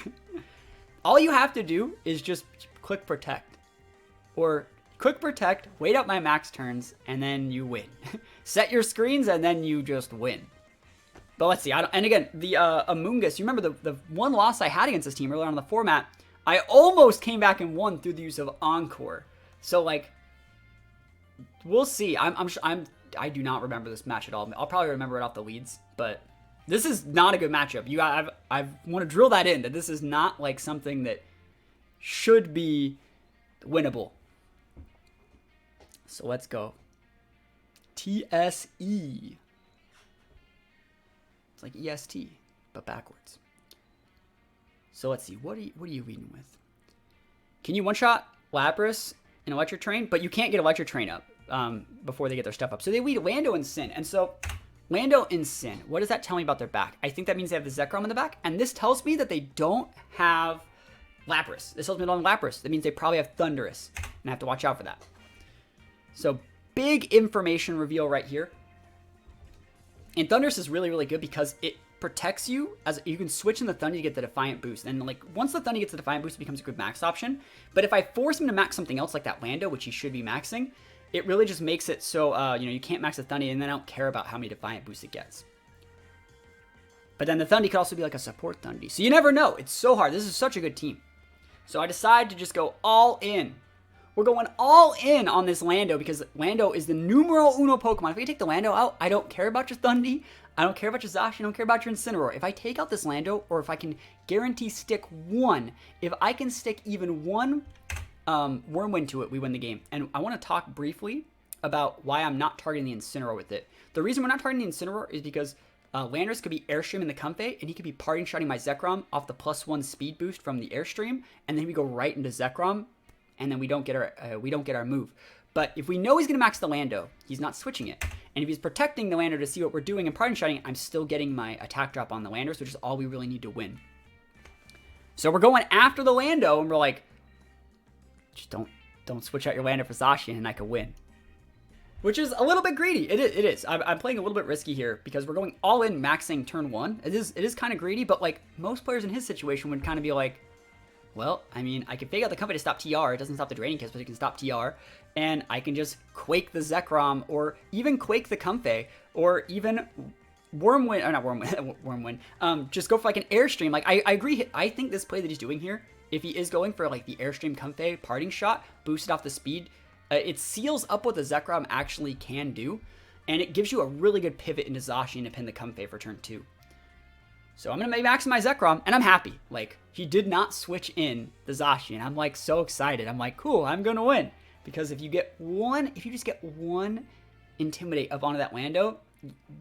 All you have to do is just click protect. Or click protect, wait out my max turns, and then you win. Set your screens, and then you just win. But let's see. And again, the Amoonguss, you remember the one loss I had against this team earlier on the format, I almost came back and won through the use of Encore. So, like, we'll see. I do not remember this match at all. I'll probably remember it off the leads, but this is not a good matchup. I want to drill that in, that this is not, like, something that should be winnable. So let's go. TSE. It's like EST, but backwards. So let's see. What are you leading with? Can you one-shot Lapras and Electric Train? But you can't get Electric Train up before they get their stuff up. So they lead Lando and Sin. And so Lando and Sin, what does that tell me about their back? I think that means they have the Zekrom in the back. And this tells me that they don't have Lapras. This tells me they don't have Lapras. That means they probably have Thundurus. And I have to watch out for that. So big information reveal right here. And Thundurus is really, really good because it protects you, as you can switch in the Thundy to get the Defiant boost. And like once the Thundy gets the Defiant boost, it becomes a good max option. But if I force him to max something else like that Lando, which he should be maxing, it really just makes it so you can't max the Thundy, and then I don't care about how many Defiant boosts it gets. But then the Thundy could also be like a support Thundy. So you never know. It's so hard. This is such a good team. So I decide to just go all in. We're going all in on this Lando because Lando is the numero uno Pokemon. If we take the Lando out, I don't care about your Thundy. I don't care about your Zacian. I don't care about your Incineroar. If I take out this Lando, or if I can guarantee stick one, if I can stick even one Wormwind to it, we win the game. And I want to talk briefly about why I'm not targeting the Incineroar with it. The reason we're not targeting the Incineroar is because Landorus could be Airstream in the Comfey, and he could be parting shotting my Zekrom off the +1 speed boost from the Airstream, and then we go right into Zekrom, and then we don't get our move. But if we know he's going to max the Lando, he's not switching it. And if he's protecting the Lando to see what we're doing and parting shotting, I'm still getting my attack drop on the Landorus, which is all we really need to win. So we're going after the Lando, and we're like, just don't switch out your Lando for Zacian, and I can win. Which is a little bit greedy. It is. I'm playing a little bit risky here because we're going all in maxing turn 1. It is kind of greedy, but like most players in his situation would kind of be like, well, I mean, I can fake out the Comfey to stop TR. It doesn't stop the Draining Kiss, but it can stop TR. And I can just Quake the Zekrom, or even Quake the Comfey, or even Wormwind, or not Wormwind, Wormwind. Just go for like an Airstream. Like, I agree. I think this play that he's doing here, if he is going for like the Airstream Comfey parting shot, boosted off the speed, it seals up what the Zekrom actually can do, and it gives you a really good pivot into Zacian to pin the Comfey for turn 2. So I'm going to max my Zekrom, and I'm happy. Like, he did not switch in the Zacian. I'm, like, so excited. I'm like, cool, I'm going to win. Because if you just get one Intimidate up onto that Lando,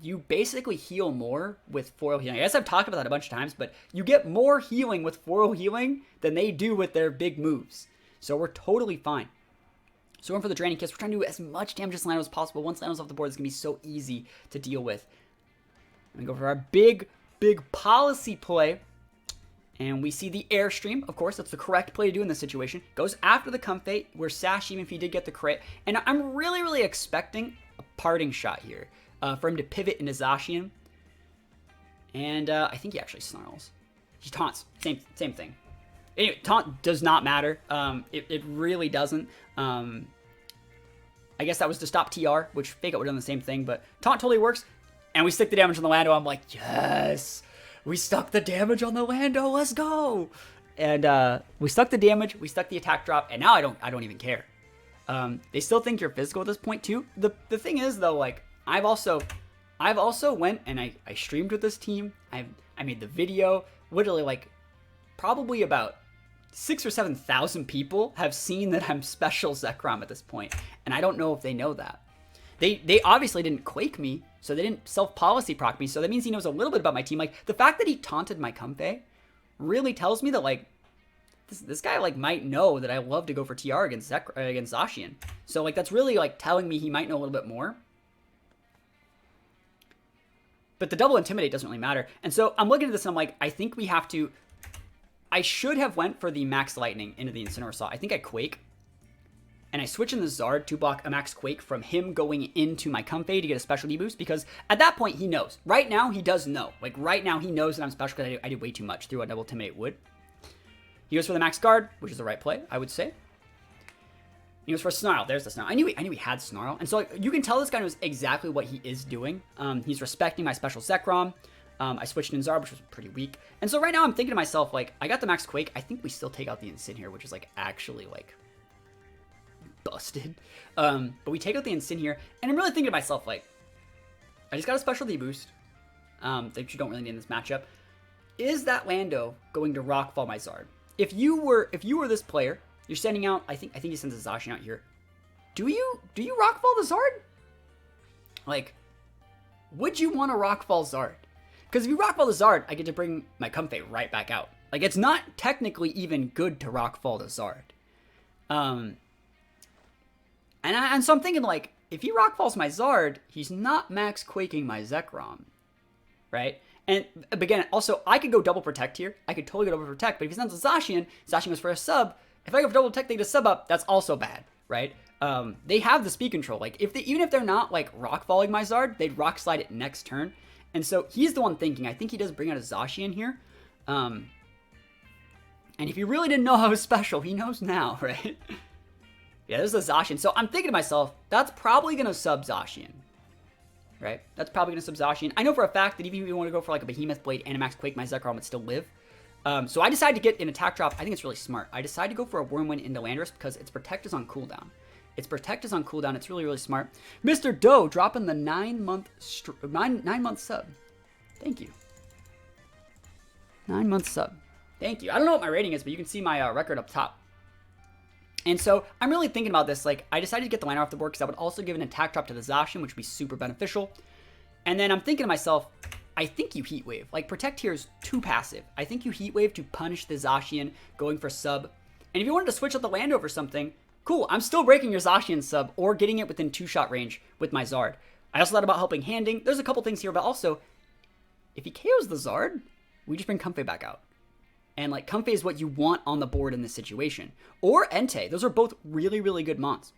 you basically heal more with foil healing. I guess I've talked about that a bunch of times, but you get more healing with foil healing than they do with their big moves. So we're totally fine. So we're going for the Draining Kiss. We're trying to do as much damage as Lando as possible. Once Lando's off the board, it's going to be so easy to deal with. I'm going to go for our big policy play. And we see the airstream, of course, that's the correct play to do in this situation. Goes after the Comfey. We're sash even if he did get the crit. And I'm really, really expecting a parting shot here for him to pivot into Zacian. And I think he actually snarls. He taunts. Same thing. Anyway, taunt does not matter. It really doesn't. I guess that was to stop TR, which Fake Out would have done the same thing, but taunt totally works. And we stick the damage on the Lando. I'm like, yes! We stuck the damage on the Lando. Let's go! And we stuck the damage. We stuck the attack drop. And now I don't even care. They still think you're physical at this point too. The thing is though, like I've also went and I streamed with this team. I made the video. Literally like probably about 6,000 or 7,000 people have seen that I'm special Zekrom at this point, and I don't know if they know that. They obviously didn't quake me, so they didn't self-policy proc me, so that means he knows a little bit about my team. Like, the fact that he taunted my Comfey really tells me that, like, this guy, like, might know that I love to go for TR against Zacian. So, like, that's really, like, telling me he might know a little bit more. But the double Intimidate doesn't really matter. And so I'm looking at this and I'm like, I think we have to... I should have went for the Max Lightning into the Incineroar Saw. I think I Quake. And I switch in the Zard to block a Max Quake from him going into my Comfey to get a specialty boost, because at that point he knows. Right now he does know. Like right now he knows that I'm special because I did way too much through a double Intimidate would. He goes for the Max Guard, which is the right play, I would say. He goes for Snarl. There's the Snarl. I knew he had Snarl. And so like, you can tell this guy knows exactly what he is doing. He's respecting my special Zekrom. I switched in Zard, which was pretty weak. And so right now I'm thinking to myself, like, I got the Max Quake. I think we still take out the Incin here, which is like actually like busted. But we take out the Incin here. And I'm really thinking to myself, like, I just got a specialty boost that you don't really need in this matchup. Is that Lando going to Rockfall my Zard? If you were this player, you're sending out, I think he sends a Zacian out here. Do you Rockfall the Zard? Like, would you want to Rockfall Zard? Because if you Rockfall the Zard, I get to bring my Comfey right back out. Like, it's not technically even good to Rockfall the Zard. And so I'm thinking, like, if he Rockfalls my Zard, he's not max quaking my Zekrom. Right? And again, also, I could go double protect here. I could totally go double protect, but if he sends a Zacian goes for a sub. If I go for double protect, they get a sub up, that's also bad, right? They have the speed control. Like, even if they're not, like, Rockfalling my Zard, they'd Rock Slide it next turn. And so he's the one thinking. I think he does bring out a Zacian here. And if he really didn't know how it was special, he knows now, right? Yeah, there's a Zacian. So I'm thinking to myself, that's probably going to sub Zacian. Right? That's probably going to sub Zacian. I know for a fact that even if you want to go for like a Behemoth Blade and a Max Quake, my Zekrom would still live. So I decided to get an attack drop. I think it's really smart. I decided to go for a Wormwind into Landorus because its Protect is on cooldown. Its Protect is on cooldown. It's really, really smart. Mr. Doe dropping the 9-month sub. Thank you. 9-month sub. Thank you. I don't know what my rating is, but you can see my record up top. And so I'm really thinking about this. Like, I decided to get the Liner off the board because that would also give an attack drop to the Zacian, which would be super beneficial. And then I'm thinking to myself, I think you Heat Wave. Like, Protect here is too passive. I think you Heat Wave to punish the Zacian going for sub. And if you wanted to switch out the Lando for something, cool. I'm still breaking your Zacian sub or getting it within 2-shot range with my Zard. I also thought about helping handing. There's a couple things here, but also, if he KOs the Zard, we just bring Comfey back out. And, like, Comfey is what you want on the board in this situation. Or Entei. Those are both really, really good mons.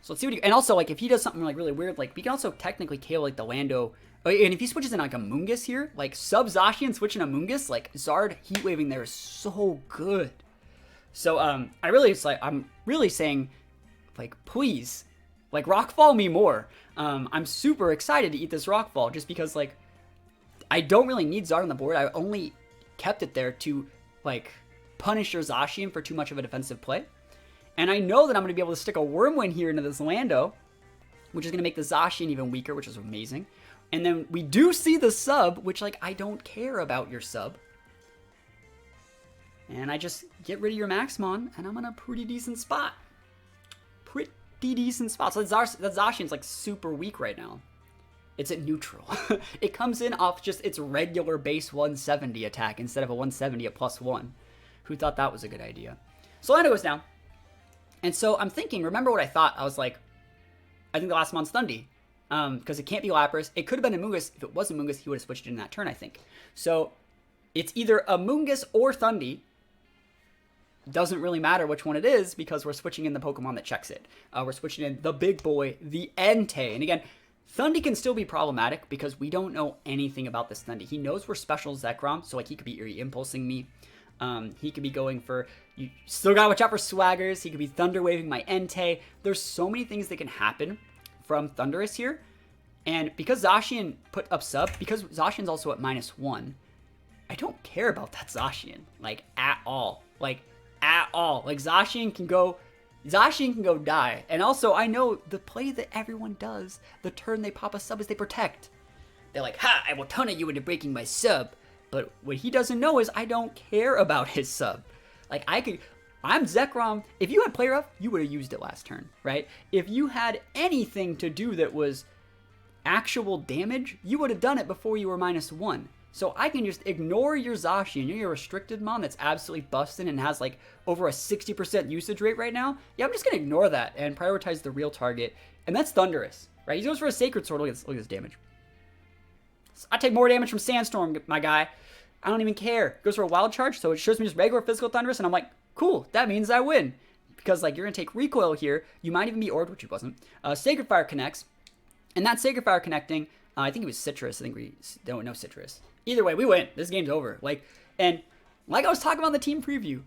So let's see what he... And also, like, if he does something, like, really weird, like, we can also technically KO, like, the Lando... And if he switches in, like, a Mungus here, like, sub Zacian switching a Mungus, like, Zard Heat Waving there is so good. So, I'm really saying, like, please, like, Rockfall me more. I'm super excited to eat this Rockfall just because, like, I don't really need Zard on the board. I only kept it there to, like, punish your Zacian for too much of a defensive play. And I know that I'm going to be able to stick a Wormwind here into this Lando, which is going to make the Zacian even weaker, which is amazing. And then we do see the sub, which, like, I don't care about your sub. And I just get rid of your Maxmon, and I'm in a pretty decent spot. Pretty decent spot. So that Zacian's, like, super weak right now. It's at neutral. It comes in off just its regular base 170 attack instead of a 170 at +1. Who thought that was a good idea? So Lando goes down. And so I'm thinking, remember what I thought? I was like, I think the last mon's Thundy. Because it can't be Lapras. It could have been a Mungus. If it wasn't Mungus, he would have switched it in that turn, I think. So It's either Amoonguss or Thundy. Doesn't really matter which one it is because we're switching in the Pokemon that checks it. We're switching in the big boy, the Entei. And again, Thundy can still be problematic because we don't know anything about this Thundy. He knows we're special Zekrom, so like he could be Eerie Impulsing me. He could be going for, you still gotta watch out for Swaggers. He could be Thunder Waving my Entei. There's so many things that can happen from Thundurus here. And because Zacian put up sub, because Zacian's also at -1, I don't care about that Zacian, like, at all. Like, at all. Like, Zacian can go die. And also, I know the play that everyone does, the turn they pop a sub is they protect. They're like, ha, I will tunnel you into breaking my sub. But what he doesn't know is I don't care about his sub. Like, I'm Zekrom. If you had player up, you would have used it last turn, right? If you had anything to do that was actual damage, you would have done it before you were -1. So I can just ignore your Zacian, your restricted mon that's absolutely busting and has like over a 60% usage rate right now. Yeah, I'm just going to ignore that and prioritize the real target. And that's Thundurus, right? He goes for a Sacred Sword. Look at this damage. So I take more damage from Sandstorm, my guy. I don't even care. Goes for a Wild Charge, so it shows me just regular physical Thundurus, and I'm like, cool, that means I win. Because like you're going to take Recoil here. You might even be Orbed, which it wasn't. Sacred Fire connects. And that Sacred Fire connecting, I think it was Citrus. I think we don't know Citrus. Either way, we win. This game's over. Like I was talking about in the team preview,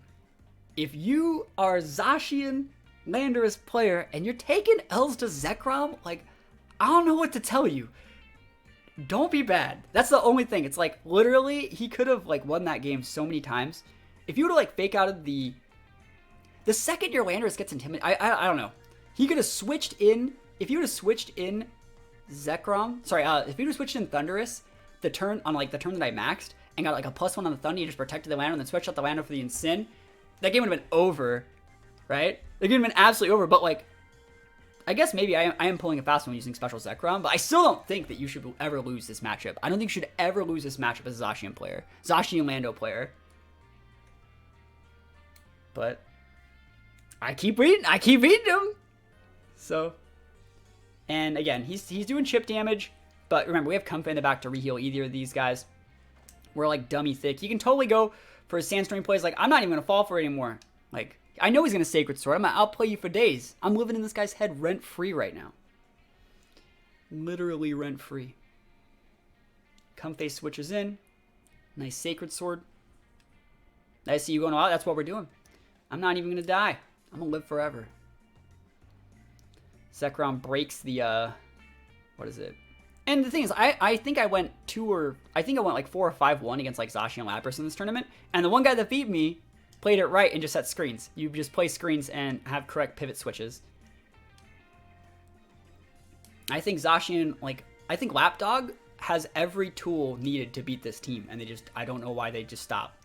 if you are a Zacian Landorus player and you're taking L's to Zekrom, like, I don't know what to tell you. Don't be bad. That's the only thing. It's like, literally, he could have, like, won that game so many times. If you would have, like, fake outed the second your Landorus gets intimidated, I don't know. He could have switched in, if you would have switched in Zekrom, sorry, if you would have switched in Thundurus, the turn that I maxed, and got like a +1 on the Thunder, you just protected the Lando and then switched out the Lando for the Incin, that game would have been over, right? The game would have been absolutely over, but like, I guess maybe I am pulling a fast one using Special Zekrom, but I still don't think that you should ever lose this matchup. I don't think you should ever lose this matchup as a Zacian player. Zacian Lando player. But I keep beating him. So, and again, he's doing chip damage. But remember, we have Comfey in the back to reheal either of these guys. We're like dummy thick. He can totally go for his Sandstorm plays. Like, I'm not even going to fall for it anymore. Like, I know he's going to Sacred Sword. I'm going to outplay you for days. I'm living in this guy's head rent-free right now. Literally rent-free. Comfey switches in. Nice Sacred Sword. I see you going out. That's what we're doing. I'm not even going to die. I'm going to live forever. Zekrom breaks the, what is it? And the thing is, I think I went like 4 or 5-1 against like Zacian and Lapras in this tournament. And the one guy that beat me played it right and just set screens. You just play screens and have correct pivot switches. I think Zacian, I think Lapdog has every tool needed to beat this team. And I don't know why they just stopped.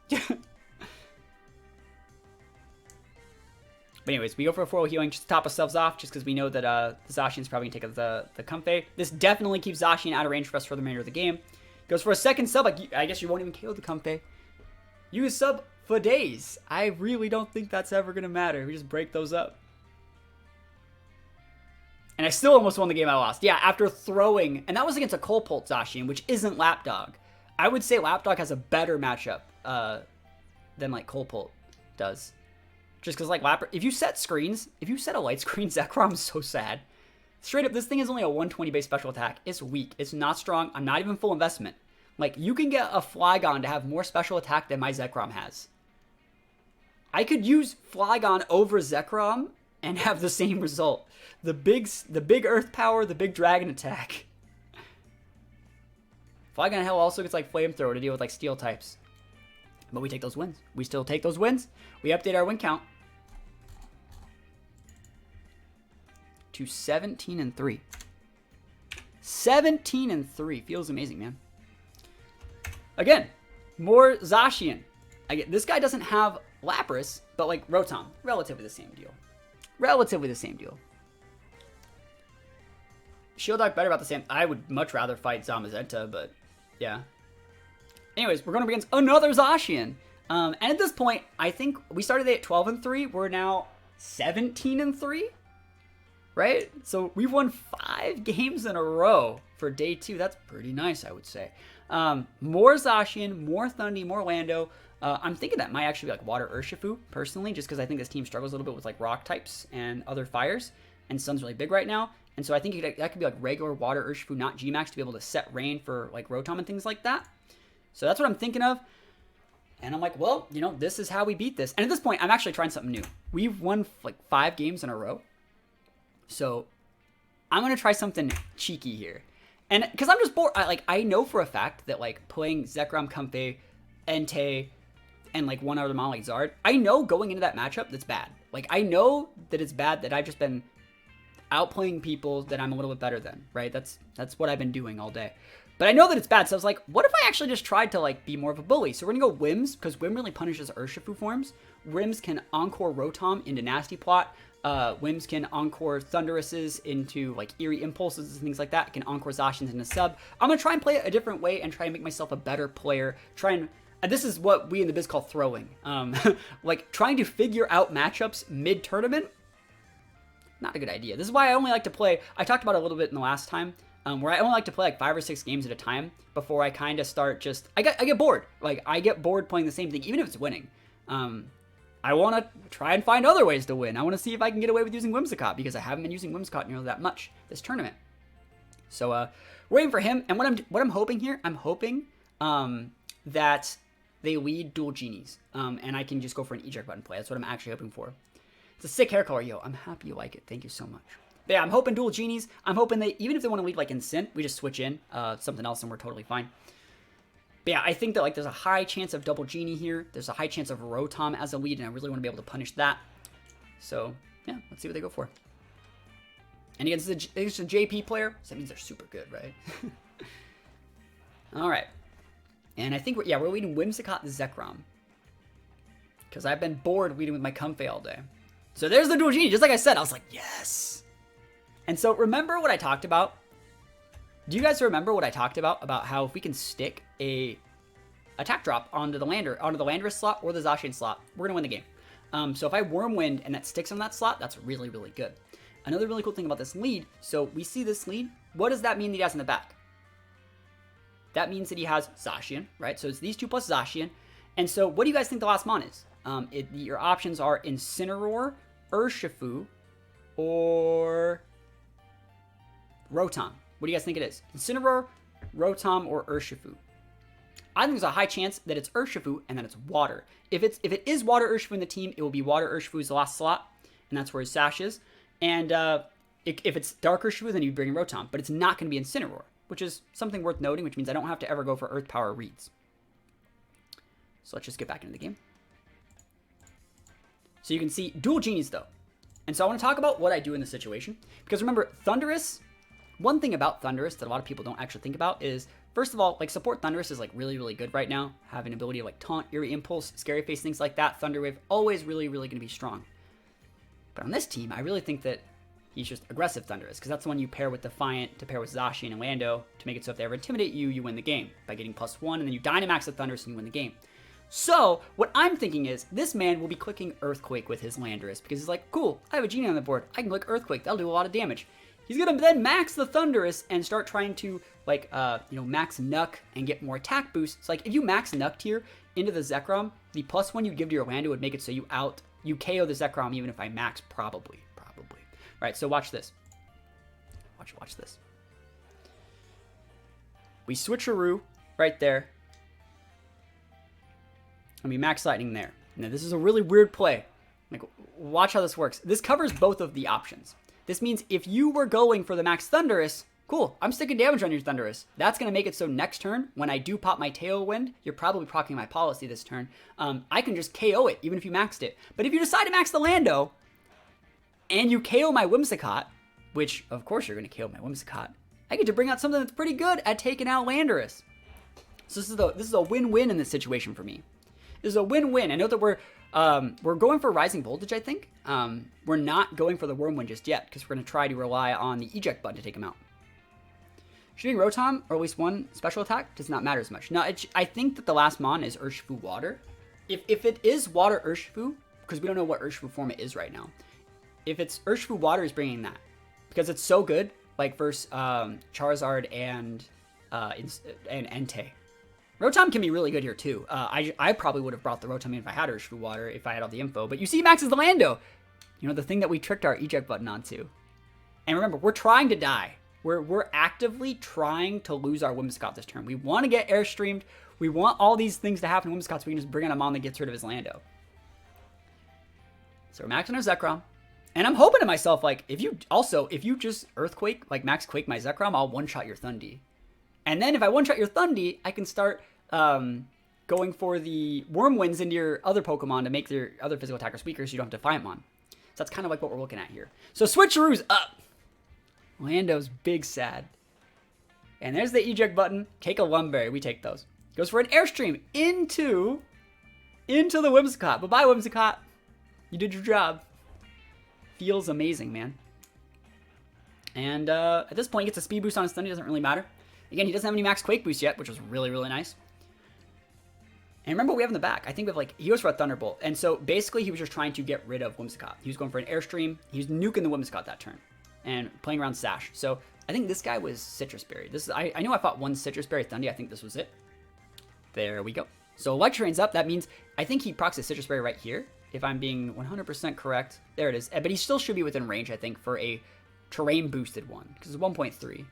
But anyways, we go for a 4 healing just to top ourselves off, just because we know that Zacian's probably going to take the Comfey. This definitely keeps Zacian out of range for us for the remainder of the game. Goes for a second sub. I guess you won't even KO the Comfey. Use sub for days. I really don't think that's ever going to matter. We just break those up. And I still almost won the game I lost. Yeah, after throwing, and that was against a Colpult Zacian, which isn't Lapdog. I would say Lapdog has a better matchup than like Colpult does. Just because, like, if you set screens, if you set a light screen, Zekrom's so sad. Straight up, this thing is only a 120 base special attack. It's weak. It's not strong. I'm not even full investment. Like, you can get a Flygon to have more special attack than my Zekrom has. I could use Flygon over Zekrom and have the same result. The big Earth power, the big Dragon attack. Flygon Hell also gets, like, Flamethrower to deal with, like, Steel types. But we take those wins. We still take those wins. We update our win count to 17-3. 17-3 feels amazing, man. Again, more Zacian. This guy doesn't have Lapras, but like Rotom, relatively the same deal. Relatively the same deal. Shieldog better about the same. I would much rather fight Zamazenta, but yeah. Anyways, we're going up against another Zacian. And at this point, I think we started at 12-3. We're now 17-3, right? So we've won 5 games in a row for day 2. That's pretty nice, I would say. More Zacian, more Thundy, more Lando. I'm thinking that might actually be like Water Urshifu, personally, just because I think this team struggles a little bit with like rock types and other fires, and Sun's really big right now. And so I think that could be like regular Water Urshifu, not Gmax, to be able to set rain for like Rotom and things like that. So that's what I'm thinking of. And I'm like, well, you know, this is how we beat this. And at this point, I'm actually trying something new. We've won like 5 games in a row. So I'm going to try something cheeky here. And because I'm just bored, I know for a fact that like playing Zekrom, Comfey, Entei, and like one other mon like Zard, I know going into that matchup that's bad. Like I know that it's bad that I've just been outplaying people that I'm a little bit better than, right? That's what I've been doing all day. But I know that it's bad, so I was like, what if I actually just tried to like be more of a bully? So we're gonna go Wims, because Wim really punishes Urshifu forms. Wims can Encore Rotom into Nasty Plot. Wims can Encore Thunderouses into like Eerie Impulses and things like that. It can Encore Zacians into Sub. I'm gonna try and play it a different way and try and make myself a better player. This is what we in the biz call throwing. Like trying to figure out matchups mid-tournament. Not a good idea. This is why I only like to play, I talked about it a little bit in the last time, where I only like to play like 5 or 6 games at a time before I kind of start just, I get bored. Like I get bored playing the same thing, even if it's winning. I want to try and find other ways to win. I want to see if I can get away with using Whimsicott, because I haven't been using Whimsicott nearly that much this tournament. So we're waiting for him, and what I'm hoping here, I'm hoping that they lead dual genies, and I can just go for an eject button play. That's what I'm actually hoping for. It's a sick hair color, yo. I'm happy you like it. Thank you so much. But yeah, I'm hoping dual genies. I'm hoping they, even if they want to lead like Incint, we just switch in something else and we're totally fine. But yeah, I think that like there's a high chance of double genie here. There's a high chance of Rotom as a lead, and I really want to be able to punish that. So yeah, let's see what they go for. And against a JP player, so that means they're super good, right? All right. And I think we're leading Whimsicott and Zekrom, because I've been bored leading with my Comfey all day. So there's the dual genie. Just like I said, I was like, yes. And so remember what I talked about? Do you guys remember what I talked about how if we can stick a attack drop onto the Landorus slot or the Zacian slot, we're gonna win the game. So if I Worm Wind and that sticks on that slot, that's really, really good. Another really cool thing about this lead, so we see this lead. What does that mean that he has in the back? That means that he has Zacian, right? So it's these 2 plus Zacian. And so what do you guys think the last mon is? Your options are Incineroar, Urshifu, or Rotom. What do you guys think it is? Incineroar, Rotom, or Urshifu? I think there's a high chance that it's Urshifu and that it's Water. If it is Water Urshifu in the team, it will be Water Urshifu's last slot, and that's where his sash is. And if it's Dark Urshifu, then you bring in Rotom. But it's not going to be Incineroar, which is something worth noting, which means I don't have to ever go for Earth Power reads. So let's just get back into the game. So you can see dual genies though. And so I want to talk about what I do in this situation. Because remember, Thundurus, one thing about Thundurus that a lot of people don't actually think about is, first of all, like support Thundurus is like really, really good right now. Having ability to like taunt, Eerie Impulse, Scary Face, things like that. Thunder Wave, always really, really going to be strong. But on this team, I really think that he's just aggressive Thundurus, because that's the one you pair with Defiant to pair with Zacian and Lando to make it so if they ever intimidate you, you win the game by getting +1, and then you Dynamax the Thundurus and you win the game. So what I'm thinking is this man will be clicking Earthquake with his Landorus, because he's like, cool, I have a genie on the board. I can click Earthquake. That'll do a lot of damage. He's going to then max the Thundurus and start trying to, like, max Nuck and get more attack boosts. So, like, if you max Nuck here into the Zekrom, the +1 you give to your Lando would make it so you KO the Zekrom even if I max, probably. Right, so watch this. Watch this. We switcheroo right there. And we max Lightning there. Now, this is a really weird play. Like, watch how this works. This covers both of the options. This means if you were going for the max Thundurus, cool, I'm sticking damage on your Thundurus. That's going to make it so next turn, when I do pop my Tailwind, you're probably proccing my Policy this turn, I can just KO it, even if you maxed it. But if you decide to max the Lando, and you KO my Whimsicott, which, of course, you're going to KO my Whimsicott, I get to bring out something that's pretty good at taking out Landorus. So this is a win-win in this situation for me. This is a win-win. I know that we're going for Rising Voltage, I think. We're not going for the Wormwind just yet, because we're going to try to rely on the Eject button to take him out. Shooting Rotom, or at least one special attack, does not matter as much. Now, I think that the last mon is Urshifu Water. If it is Water Urshifu, because we don't know what Urshifu form it is right now, if it's Urshifu Water is bringing that, because it's so good, like versus Charizard and Entei. Rotom can be really good here too. I probably would have brought the Rotom in if I had Urshifu Water, if I had all the info. But you see maxes the Lando. You know, the thing that we tricked our eject button onto. And remember, we're trying to die. We're actively trying to lose our Whimsicott this turn. We want to get airstreamed. We want all these things to happen to Whimsicott so we can just bring in a Mon that gets rid of his Lando. So we're maxing our Zekrom. And I'm hoping to myself, like, if you just Earthquake, like Max Quake my Zekrom, I'll one-shot your Thundy. And then if I one-shot your Thundy, I can start going for the Wormwinds into your other Pokemon to make their other physical attackers weaker so you don't have to Defiantmon. So that's kind of like what we're looking at here. So Switcheroo's up. Lando's big sad. And there's the eject button. Take a Lumberry. We take those. Goes for an Airstream into the Whimsicott. Bye-bye, Whimsicott. You did your job. Feels amazing, man. And at this point, he gets a speed boost on his Thundy. Doesn't really matter. Again, he doesn't have any max Quake boost yet, which was really, really nice. And remember what we have in the back. I think we have, like, he goes for a Thunderbolt. And so basically, he was just trying to get rid of Whimsicott. He was going for an Airstream. He was nuking the Whimsicott that turn and playing around Sash. So I think this guy was Citrus Berry. This is, I know I fought one Citrus Berry Thundy. I think this was it. There we go. So Electric Rain's up. That means I think he procs a Citrus Berry right here, if I'm being 100% correct. There it is. But he still should be within range, I think, for a terrain boosted one, because it's 1.3.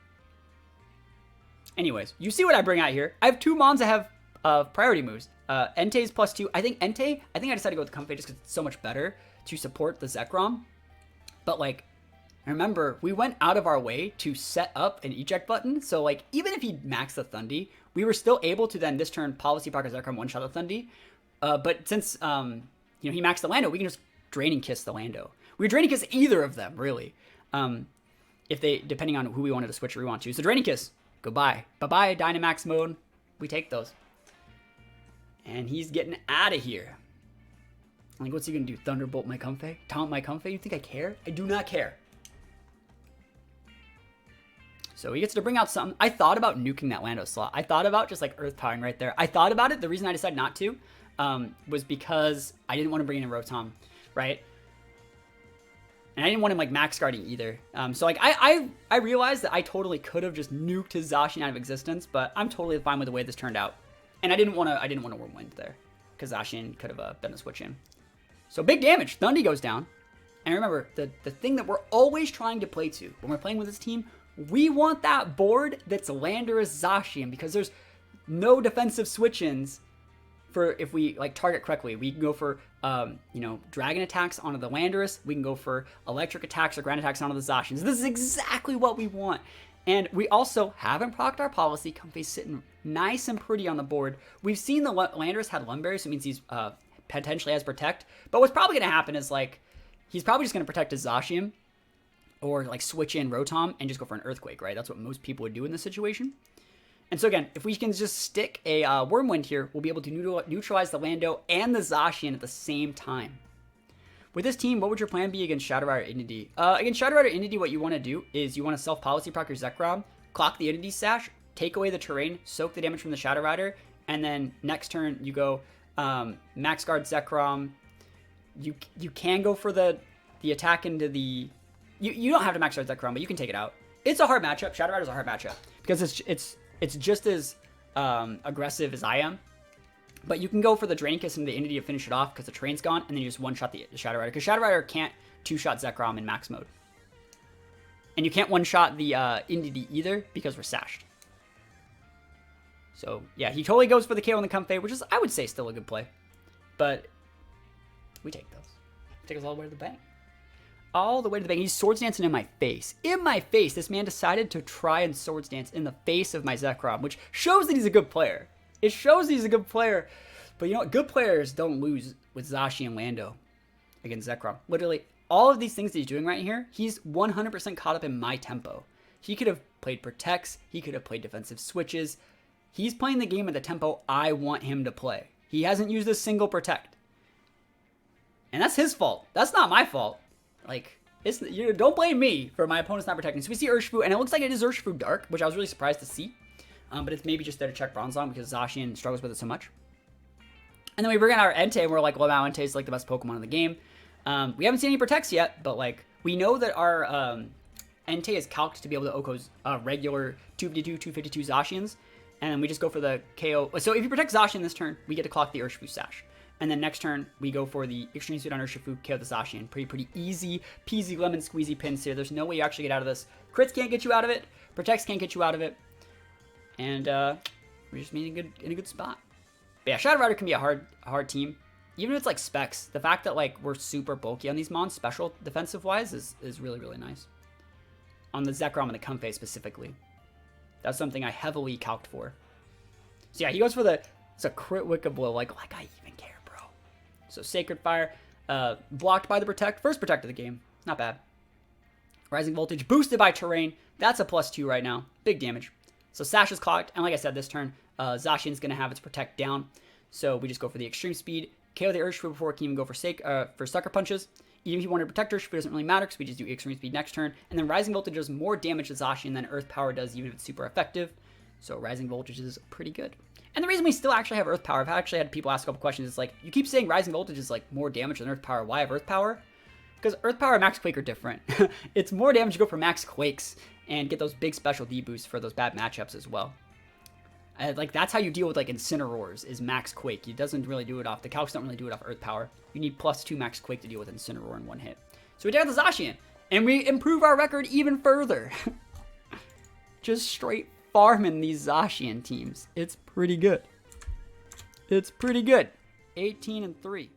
Anyways, you see what I bring out here. I have two Mons that have priority moves. Entei's +2. I think Entei, I decided to go with the Comfey just because it's so much better to support the Zekrom. But, like, remember, we went out of our way to set up an eject button. So, like, even if he maxed the Thundy, we were still able to then this turn Policy Pocket Zekrom one-shot the Thundy. But since, you know, he maxed the Lando, we can just Draining Kiss the Lando. We would Draining Kiss either of them, really. If they, depending on who we wanted to switch or we want to. So Draining Kiss, goodbye. Bye-bye, Dynamax mode. We take those. And he's getting out of here. Like, what's he gonna do? Thunderbolt my Comfey? Taunt my Comfey? You think I care? I do not care. So he gets to bring out something. I thought about nuking that Lando slot. I thought about just like Earth Powering right there. I thought about it. The reason I decided not to was because I didn't want to bring in Rotom, right? And I didn't want him like max guarding either. So like I realized that I totally could have just nuked his Zacian out of existence, but I'm totally fine with the way this turned out. And I didn't want to Wormwind there because Zacian could have been a switch in. So big damage. Thundy goes down. And remember, the thing that we're always trying to play to when we're playing with this team, we want that board that's Landorus Zacian, because there's no defensive switch-ins for if we like target correctly. We can go for you know, dragon attacks onto the Landorus. We can go for electric attacks or ground attacks onto the Zacians. This is exactly what we want. And we also haven't procced our policy. Comfey's sitting nice and pretty on the board. We've seen the Landorus had Lumberry, so it means he's potentially has Protect. But what's probably going to happen is like he's probably just going to protect his Zacian or like switch in Rotom and just go for an Earthquake, right? That's what most people would do in this situation. And so again, if we can just stick a Wormwind here, we'll be able to neutralize the Lando and the Zacian at the same time. With this team, what would your plan be against Shadow Rider Entity? Against Shadow Rider Entity, what you want to do is you want to self-policy proc your Zekrom, clock the Entity Sash, take away the terrain, soak the damage from the Shadow Rider, and then next turn you go Max Guard Zekrom. You can go for the attack into the... You don't have to Max Guard Zekrom, but you can take it out. It's a hard matchup. Shadow Rider's a hard matchup because it's just as aggressive as I am. But you can go for the Draining Kiss into the Entity to finish it off because the terrain's gone, and then you just one-shot the Shadow Rider. Because Shadow Rider can't two-shot Zekrom in max mode. And you can't one-shot the Entity either because we're sashed. So, yeah, he totally goes for the KO on the Comfey, which is, I would say, still a good play. But we take those. Take us all the way to the bank. All the way to the bank. He's Swords Dancing in my face. In my face, this man decided to try and Swords Dance in the face of my Zekrom, which shows that he's a good player. It shows he's a good player. But you know what? Good players don't lose with Zacian and Lando against Zekrom. Literally, all of these things that he's doing right here, he's 100% caught up in my tempo. He could have played Protects. He could have played defensive switches. He's playing the game at the tempo I want him to play. He hasn't used a single Protect. And that's his fault. That's not my fault. Like, don't blame me for my opponent's not protecting. So we see Urshifu, and it looks like it is Urshifu Dark, which I was really surprised to see. But it's maybe just there to check Bronzong because Zacian struggles with it so much. And then we bring in our Entei, and we're like, well, now Entei's like the best Pokemon in the game. We haven't seen any Protects yet, but like we know that our Entei is calced to be able to Oko's regular 252, 252 Zacians. And then we just go for the KO. So if you protect Zacian this turn, we get to clock the Urshifu Sash. And then next turn, we go for the Extreme Speed on Urshifu, KO the Zacian. Pretty easy peasy lemon squeezy pins here. There's no way you actually get out of this. Crits can't get you out of it. Protects can't get you out of it. And we're just in a good spot. But yeah, Shadow Rider can be a hard team. Even if it's like specs, the fact that like we're super bulky on these mons, special defensive wise, is really, really nice. On the Zekrom and the Comfey specifically. That's something I heavily calced for. So yeah, he goes for it's a crit Wicca Blow, like I even care, bro. So Sacred Fire, blocked by the Protect. First Protect of the game, not bad. Rising Voltage, boosted by Terrain. That's a +2 right now, big damage. So Sash is clocked, and like I said, this turn, Zacian's gonna have its Protect down. So we just go for the Extreme Speed, KO the Urshifu before it can even go for Sucker Punches. Even if you wanted to protect Urshifu, it doesn't really matter because we just do Extreme Speed next turn. And then Rising Voltage does more damage to Zacian than Earth Power does, even if it's super effective. So Rising Voltage is pretty good. And the reason we still actually have Earth Power, I've actually had people ask a couple questions. It's like, you keep saying Rising Voltage is like more damage than Earth Power. Why have Earth Power? Because Earth Power and Max Quake are different. It's more damage to go for Max Quakes and get those big special D boosts for those bad matchups as well. Like, that's how you deal with, like, Incineroars, is Max Quake. It doesn't really do it off, the calcs don't really do it off Earth Power. You need +2 Max Quake to deal with Incineroar in one hit. So we take out the Zacian, and we improve our record even further. Just straight farming these Zacian teams. It's pretty good. It's pretty good. 18-3.